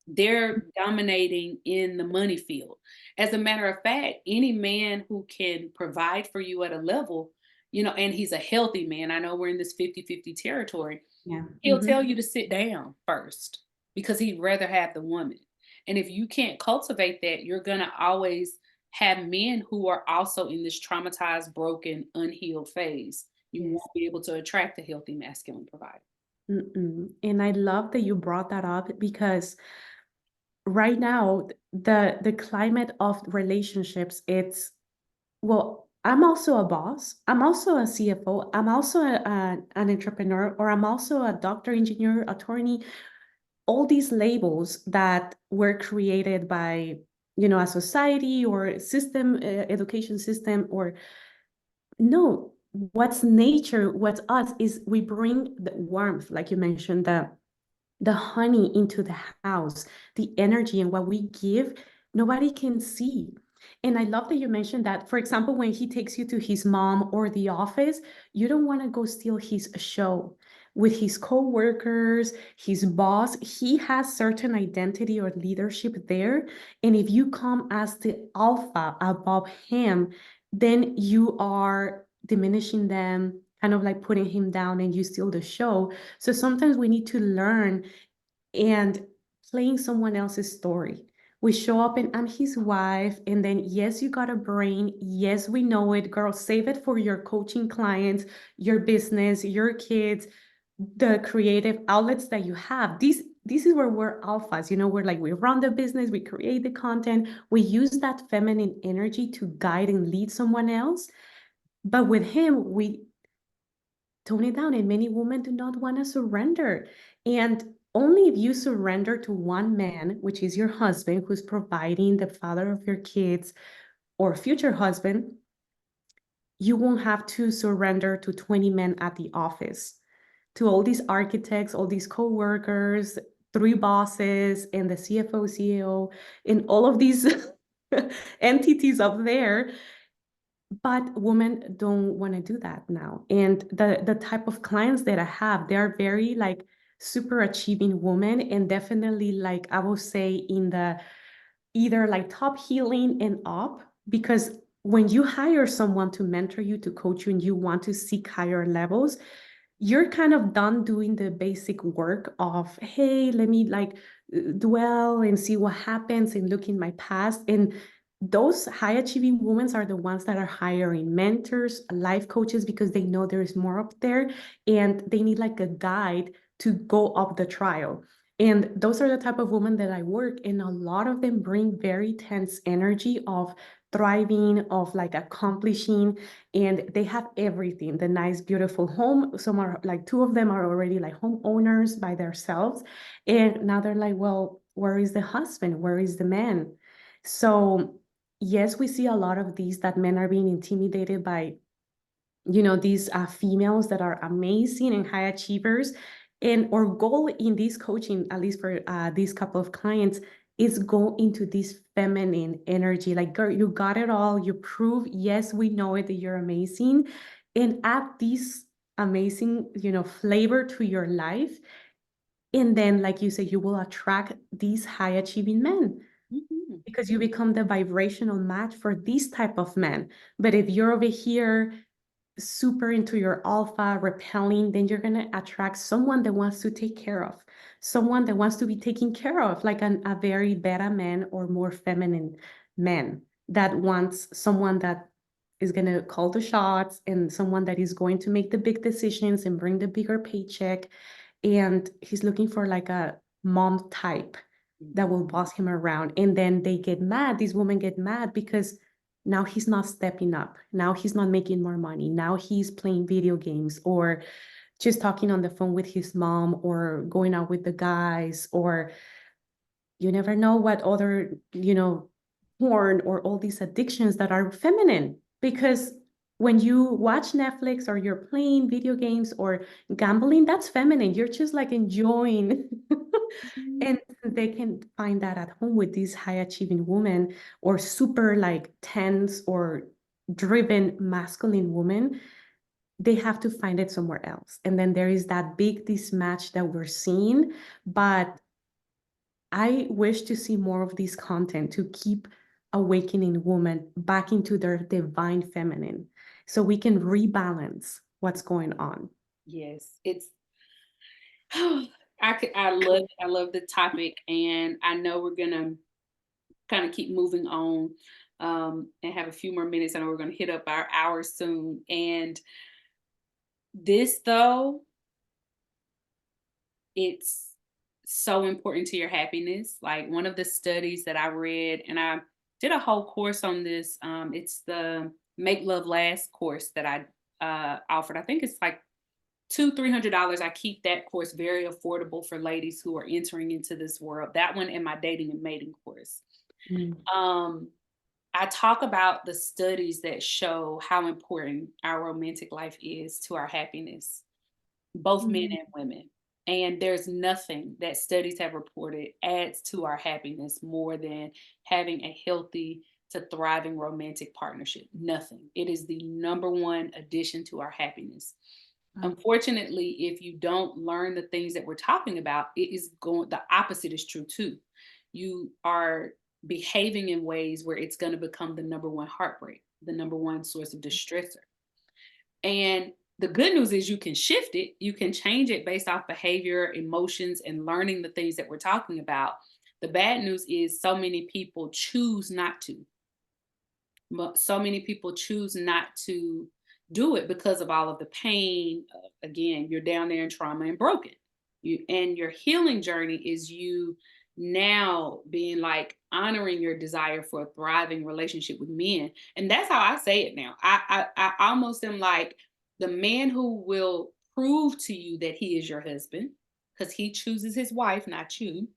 They're dominating in the money field. As a matter of fact, any man who can provide for you at a level, and he's a healthy man. I know we're in this 50-50 territory. Yeah. He'll tell Mhm. you to sit down first, because he'd rather have the woman. And if you can't cultivate that, you're going to always have men who are also in this traumatized, broken, unhealed phase. You Yes. won't be able to attract a healthy masculine provider. Mm-mm. And I love that you brought that up because right now the climate of relationships, it's, well, I'm also a boss, I'm also a CFO, I'm also an entrepreneur, or I'm also a doctor, engineer, attorney. All these labels that were created by, a society or system, education system, or no, what's nature, what's us, is we bring the warmth, like you mentioned, the honey into the house, the energy, and what we give, nobody can see. And I love that you mentioned that, for example, when he takes you to his mom or the office, you don't want to go steal his show. With his co-workers, his boss, he has certain identity or leadership there. And if you come as the alpha above him, then you are diminishing them, kind of like putting him down, and you steal the show. So sometimes we need to learn and playing someone else's story. We show up and I'm his wife, and then yes, you got a brain. Yes, we know it, girl. Save it for your coaching clients, your business, your kids, the creative outlets that you have. This is where we're alphas. We're like, we run the business, we create the content, we use that feminine energy to guide and lead someone else. But with him, we tone it down, and many women do not want to surrender. And only if you surrender to one man, which is your husband, who's providing, the father of your kids or future husband, you won't have to surrender to 20 men at the office, to all these architects, all these co-workers, three bosses, and the CFO, CEO, and all of these entities up there. But women don't want to do that now. And the type of clients that I have, they are very like super achieving women, and definitely, like I will say, in the either like top healing and up, because when you hire someone to mentor you, to coach you, and you want to seek higher levels, you're kind of done doing the basic work of, hey, let me like dwell and see what happens and look in my past. And those high achieving women are the ones that are hiring mentors, life coaches, because they know there is more up there, and they need like a guide to go up the trial. And those are the type of women that I work, and a lot of them bring very tense energy of thriving, of like accomplishing, and they have everything, the nice beautiful home. Some are like, two of them are already like homeowners by themselves, and now they're like, well, where is the husband, where is the man? So yes, we see a lot of these, that men are being intimidated by, these females that are amazing and high achievers. And our goal in this coaching, at least for these couple of clients, is go into this feminine energy. Like, girl, you got it all. You prove, yes, we know it, that you're amazing. And add this amazing, flavor to your life. And then, like you said, you will attract these high achieving men. Mhm. because you become the vibrational match for these type of men. But if you're over here super into your alpha repelling, then you're going to attract someone that wants to take care of, someone that wants to be taken care of, like a very beta man or more feminine man that wants someone that is going to call the shots and someone that is going to make the big decisions and bring the bigger paycheck. And he's looking for like a mom type that Mhm. will boss him around. And then they get mad. These women get mad because now he's not stepping up. Now he's not making more money. Now he's playing video games or just talking on the phone with his mom or going out with the guys, or you never know what other, porn or all these addictions that are feminine. Because when you watch Netflix or you're playing video games or gambling, that's feminine. You're just like enjoying. Mhm. And they can find that at home with these high achieving women or super like tense or driven masculine women. They have to find it somewhere else. And then there is that big mismatch that we're seeing. But I wish to see more of this content to keep awakening women back into their divine feminine so we can rebalance what's going on. Yes, it's I love the topic, and I know we're gonna kind of keep moving on, and have a few more minutes. I know we're gonna hit up our hour soon. And this though, it's so important to your happiness. Like one of the studies that I read, and I did a whole course on this. It's the Make Love Last course that I offered. I think it's like $200-300. I keep that course very affordable for ladies who are entering into this world. That one and my dating and mating course. Mm, Um, I talk about the studies that show how important our romantic life is to our happiness, both men mm, and women. And there's nothing that studies have reported adds to our happiness more than having a healthy to thriving romantic partnership. Nothing. It is the number one addition to our happiness. wow. Unfortunately, if you don't learn the things that we're talking about, the opposite is true too. You are behaving in ways where it's going to become the number one heartbreak, the number one source of distressor. And the good news is you can shift it, you can change it based off behavior, emotions, and learning the things that we're talking about. The bad news is so many people choose not to. So many people choose not to do it because of all of the pain. Again, you're down there in trauma and broken. And your healing journey is you now being like honoring your desire for a thriving relationship with men. And that's how I say it now. I almost am like the man who will prove to you that he is your husband because he chooses his wife, not you.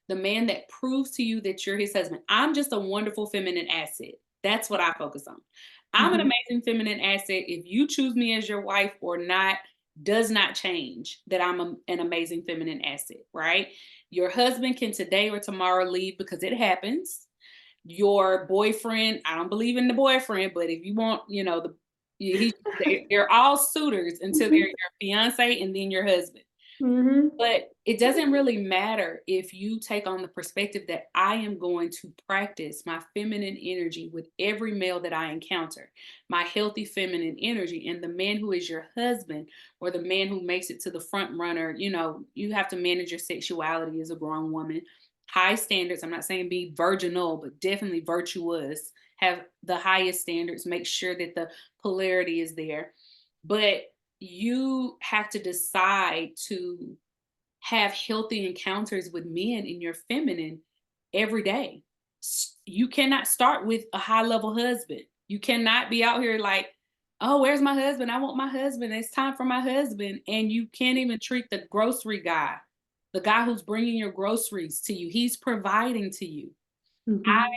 The man that proves to you that you're his husband. I'm just a wonderful feminine asset. That's what I focus on. I'm an Mhm, amazing feminine asset. If you choose me as your wife or not, does not change that an amazing feminine asset, right? Your husband can today or tomorrow leave because it happens. Your boyfriend, I don't believe in the boyfriend, but if you want, they're all suitors until they're mhm, your fiance and then your husband. mhm, But it doesn't really matter if you take on the perspective that I am going to practice my feminine energy with every male that I encounter, my healthy feminine energy. And the man who is your husband or the man who makes it to the front runner, you have to manage your sexuality as a grown woman. High standards. I'm not saying be virginal, but definitely virtuous. Have the highest standards. Make sure that the polarity is there. But you have to decide to have healthy encounters with men in your feminine every day. You cannot start with a high level husband. You cannot be out here like, oh, where's my husband? I want my husband. It's time for my husband. And you can't even treat the grocery guy, the guy who's bringing your groceries to you. He's providing to you. mhm,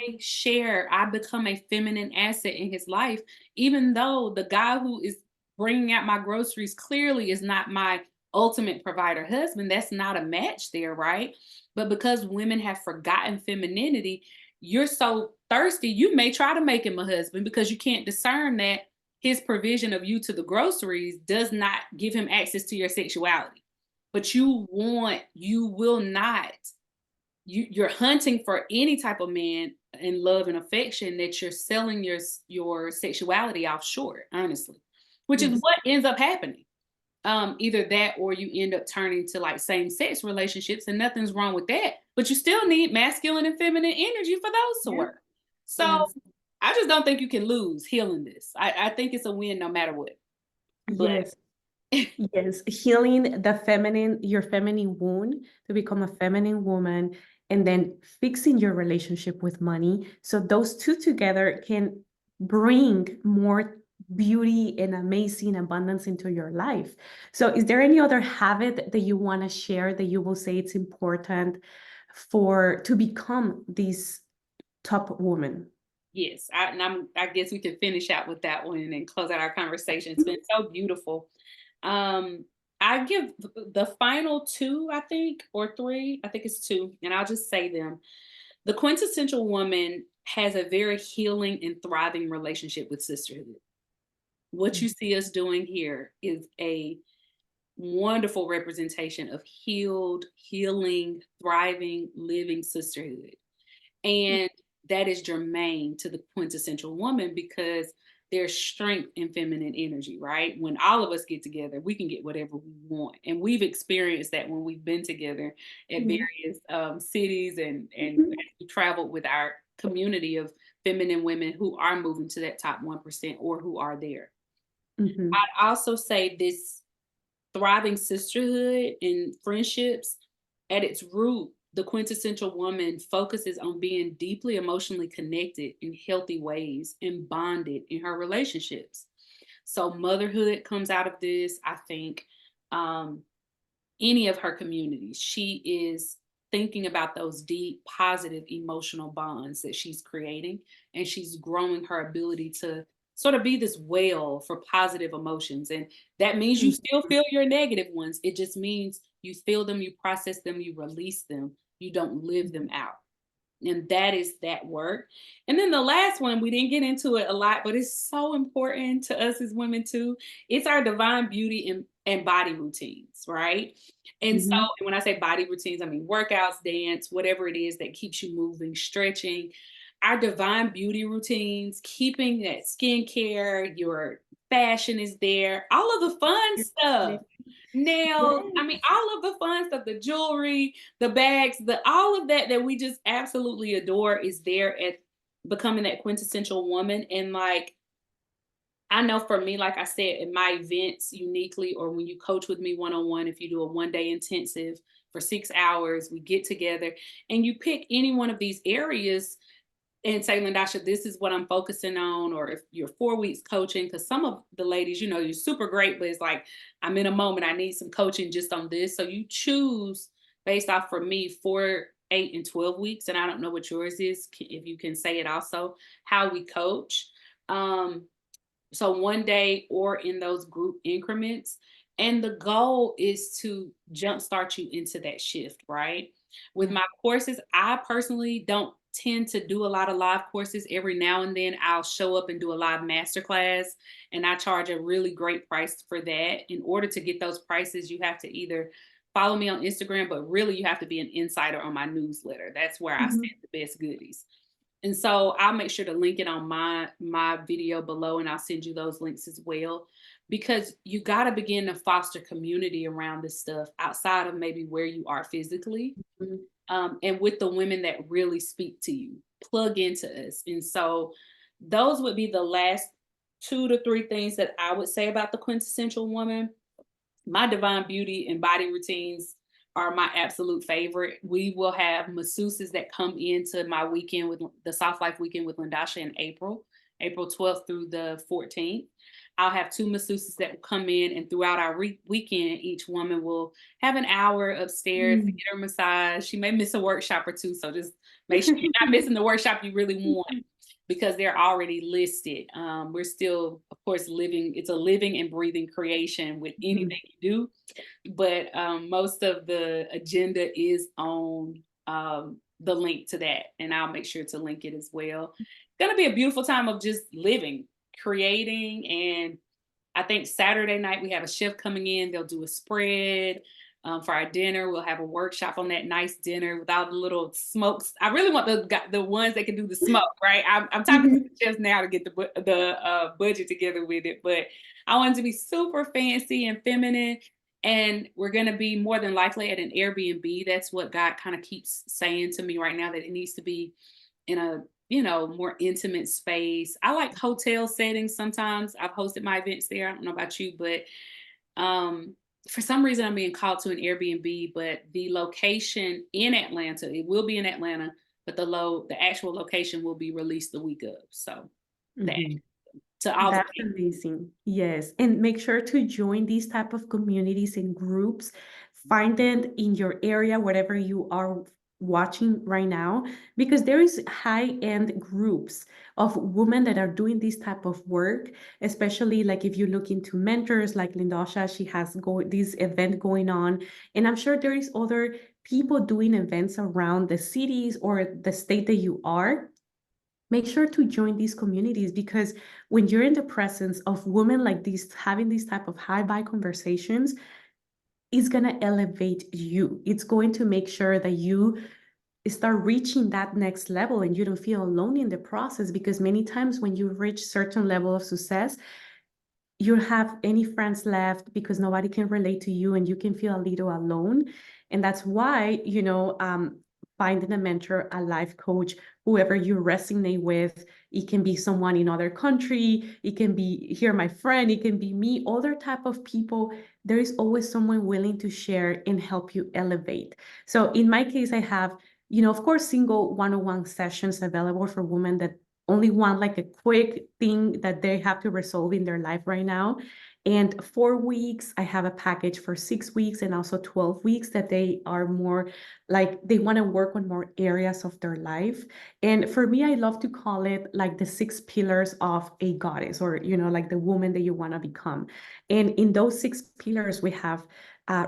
I become a feminine asset in his life, even though the guy who is bringing out my groceries clearly is not my ultimate provider husband. That's not a match there, right? But because women have forgotten femininity, you're so thirsty, you may try to make him a husband because you can't discern that his provision of you to the groceries does not give him access to your sexuality. But you will not you're hunting for any type of man in love and affection, that you're selling your sexuality off short, honestly, which is Yes. what ends up happening. Either that or you end up turning to like same sex relationships, and nothing's wrong with that, but you still need masculine and feminine energy for those to Yes. work. So Yes. I just don't think you can lose healing this. I think it's a win no matter what. But Yes. Yes, healing the feminine, your feminine wound to become a feminine woman, and then fixing your relationship with money. So those two together can bring more beauty and amazing abundance into your life. So is there any other habit that you want to share that you will say it's important for to become this top woman? yes, I guess we can finish out with that one and close out our conversation. It's been so beautiful. Um, I give the final two, I think, or three. I think it's two, and I'll just say them. The quintessential woman has a very healing and thriving relationship with sisterhood. What you see us doing here is a wonderful representation of healed, healing, thriving, living sisterhood. And that is germane to the quintessential woman because there's strength in feminine energy, right? When all of us get together, we can get whatever we want. And we've experienced that when we've been together at Mhm. various cities and Mhm. we traveled with our community of feminine women who are moving to that top 1% or who are there. Mhm. I'd also say this thriving sisterhood and friendships, at its root, the quintessential woman focuses on being deeply emotionally connected in healthy ways and bonded in her relationships. So, motherhood comes out of this. I think um, any of her communities, she is thinking about those deep, positive emotional bonds that she's creating, and she's growing her ability to sort of be this well for positive emotions. And that means you still Mhm. feel your negative ones. It just means you feel them, you process them, you release them, you don't live them out. And that is that work. And then the last one, we didn't get into it a lot, but it's so important to us as women too. It's our divine beauty and body routines, right? And so Mhm. when I say body routines, I mean workouts, dance, whatever it is that keeps you moving, stretching. Our divine beauty routines, keeping that skincare, your fashion is there, all of the fun stuff, nails. I mean, Yes. all of the fun stuff, the jewelry, the bags, the all of that that we just absolutely adore is there at becoming that quintessential woman. And like I know for me, like I said, in my events uniquely, or when you coach with me one on one, if you do a 1 day intensive for 6 hours, we get together and you pick any one of these areas and say, Lyndosha, this is what I'm focusing on. Or if you're 4 weeks coaching, because some of the ladies, you know, you're super great, but it's like, I'm in a moment, I need some coaching just on this. So you choose based off for me 4, 8, and 12 weeks. And I don't know what yours is, if you can say it also, how we coach. Um, so 1 day or in those group increments. And the goal is to jumpstart you into that shift, right? With Yeah. my courses, I personally don't tend to do a lot of live courses. Every now and then I'll show up and do a live masterclass, and I charge a really great price for that. In order to get those prices, you have to either follow me on Instagram, but really you have to be an insider on my newsletter. That's where I Mhm. send the best goodies. And so I'll make sure to link it on my video below, and I'll send you those links as well, because you got to begin to foster community around this stuff outside of maybe where you are physically, Mhm. and with the women that really speak to you, plug into us. And so those would be the last 2 to 3 things that I would say about the quintessential woman. My divine beauty and body routines are my absolute favorite. We will have masseuses that come into my weekend with the Soft Life weekend with Lyndosha in April, April 12th through the 14th. I'll have two masseuses that will come in, and throughout our weekend, each woman will have an hour upstairs to Mm. get her massage. She may miss a workshop or two, so just make sure you're not missing the workshop you really want, because they're already listed. We're still, of course, living, it's a living and breathing creation with Mhm. anything you do. But most of the agenda is on the link to that. And I'll make sure to link it as well. It's going to be a beautiful time of just living, creating. And I think Saturday night we have a chef coming in. They'll do a spread. for our dinner. We'll have a workshop on that nice dinner with all the little smokes. I really want the ones that can do the smoke, right? I'm talking to Mhm. the chefs now to get the budget together with it, but I want it to be super fancy and feminine. And we're going to be more than likely at an Airbnb. That's what God kind of keeps saying to me right now, that it needs to be in a, more intimate space. I like hotel settings sometimes. I've hosted my events there. I don't know about you, but um for some reason I'm being called to an Airbnb, but the location in Atlanta, it will be in Atlanta, but the actual location will be released the week of. So that Mhm. to all the That's amazing. Yes. And make sure to join these type of communities and groups. Find it in your area, wherever you are watching right now, because there is high-end groups of women that are doing this type of work, especially like if you look into mentors like Lyndosha, she has this event going on. And I'm sure there is other people doing events around the cities or the state that you are. Make sure to join these communities, because when you're in the presence of women like these having these type of high vibe conversations, it's going to elevate you. It's going to make sure that you start reaching that next level and you don't feel alone in the process, because many times when you reach certain level of success, you have any friends left because nobody can relate to you and you can feel a little alone. And that's why, finding a mentor, a life coach, whoever you resonate with, it can be someone in other country, it can be here, my friend, it can be me, other type of people. There is always someone willing to share and help you elevate. So in my case, I have, of course, single one-on-one sessions available for women that only want like a quick thing that they have to resolve in their life right now. And 4 weeks, I have a package for 6 weeks and also 12 weeks that they are more like they want to work on more areas of their life. And for me, I love to call it like the 6 pillars of a goddess, or, like the woman that you want to become. And in those 6 pillars, we have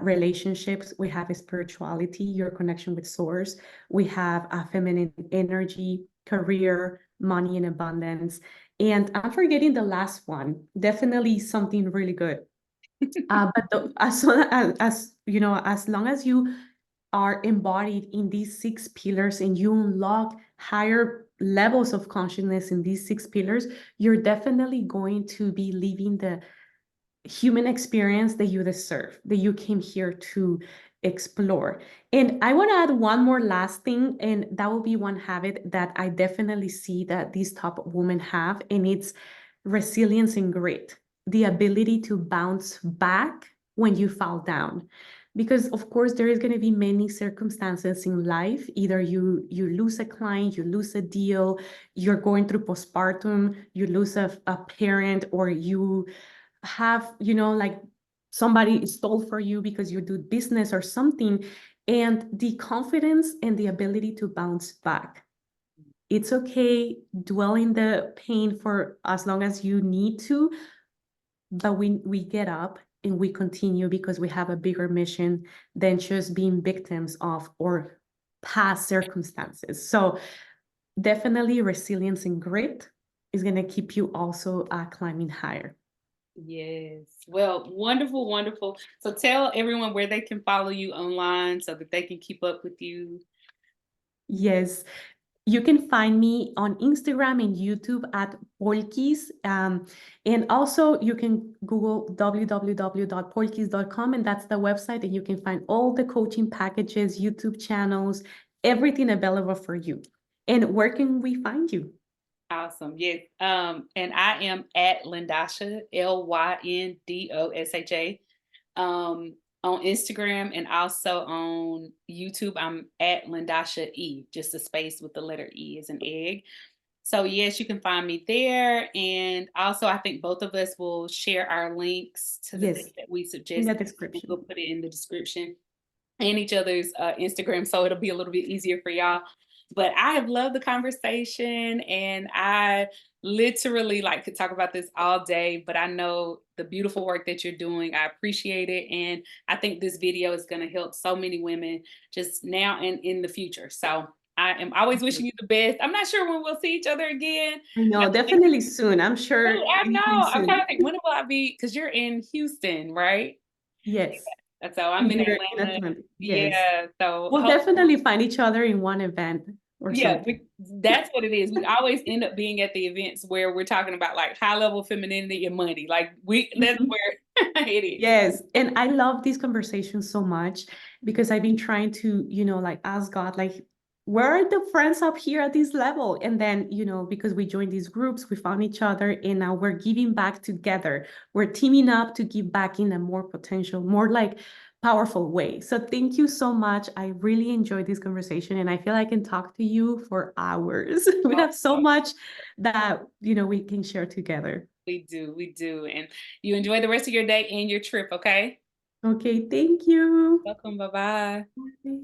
relationships, we have spirituality, your connection with source, we have feminine energy, career, money, and abundance. And I'm forgetting the last one. Definitely something really good. But as long as you are embodied in these 6 pillars and you unlock higher levels of consciousness in these 6 pillars, you're definitely going to be living the human experience that you deserve, that you came here to explore. And I want to add one more last thing, and that will be one habit that I definitely see that these top women have, and it's resilience and grit, the ability to bounce back when you fall down. Because of course there is going to be many circumstances in life. Either you lose a client, you lose a deal, you're going through postpartum, you lose a parent, or you have, like somebody stole for you because you do business or something, and the confidence and the ability to bounce back. It's okay, dwell in the pain for as long as you need to, but we get up and we continue because we have a bigger mission than just being victims of or past circumstances. So definitely resilience and grit is going to keep you also climbing higher. Yes. Well, wonderful, wonderful. So tell everyone where they can follow you online so that they can keep up with you. Yes, you can find me on Instagram and YouTube at Polkiz. And also you can Google www.polkiz.com, and that's the website, and you can find all the coaching packages, YouTube channels, everything available for you. And where can we find you? Awesome. Yes. And I am at Lyndosha, Lyndosha, on Instagram, and also on YouTube. I'm at Lyndosha E, just a space with the letter E as an egg. So yes, you can find me there. And also I think both of us will share our links to the Yes, things that we in the suggested. We'll description. put it in the description and each other's Instagram, so it'll be a little bit easier for y'all. But I have loved the conversation, and I literally like could talk about this all day. But I know the beautiful work that you're doing. I appreciate it, and I think this video is going to help so many women just now and in the future. So I am always wishing you the best. I'm not sure when we'll see each other again. I know, definitely soon. I'm Oh, sure I anytime know. I'm trying soon. to think, when will I be? Because you're in Houston, right? Yes. So I'm If in you're in Atlanta. Atlanta, yes. Yeah. So We'll definitely find each other in one event or yeah, something. that's what it is. We always end up being at the events where we're talking about like high level femininity and money. Like that's Mhm. where it is. Yes. And I love these conversations so much because I've been trying to, like ask God, like, where are the friends up here at this level? And then, because we joined these groups, we found each other and now we're giving back together. We're teaming up to give back in a more potential, more like powerful way. So thank you so much. I really enjoyed this conversation and I feel I can talk to you for hours. We have so much that, we can share together. We do. And you enjoy the rest of your day and your trip, okay? Okay, thank you. Welcome. Bye bye. Bye.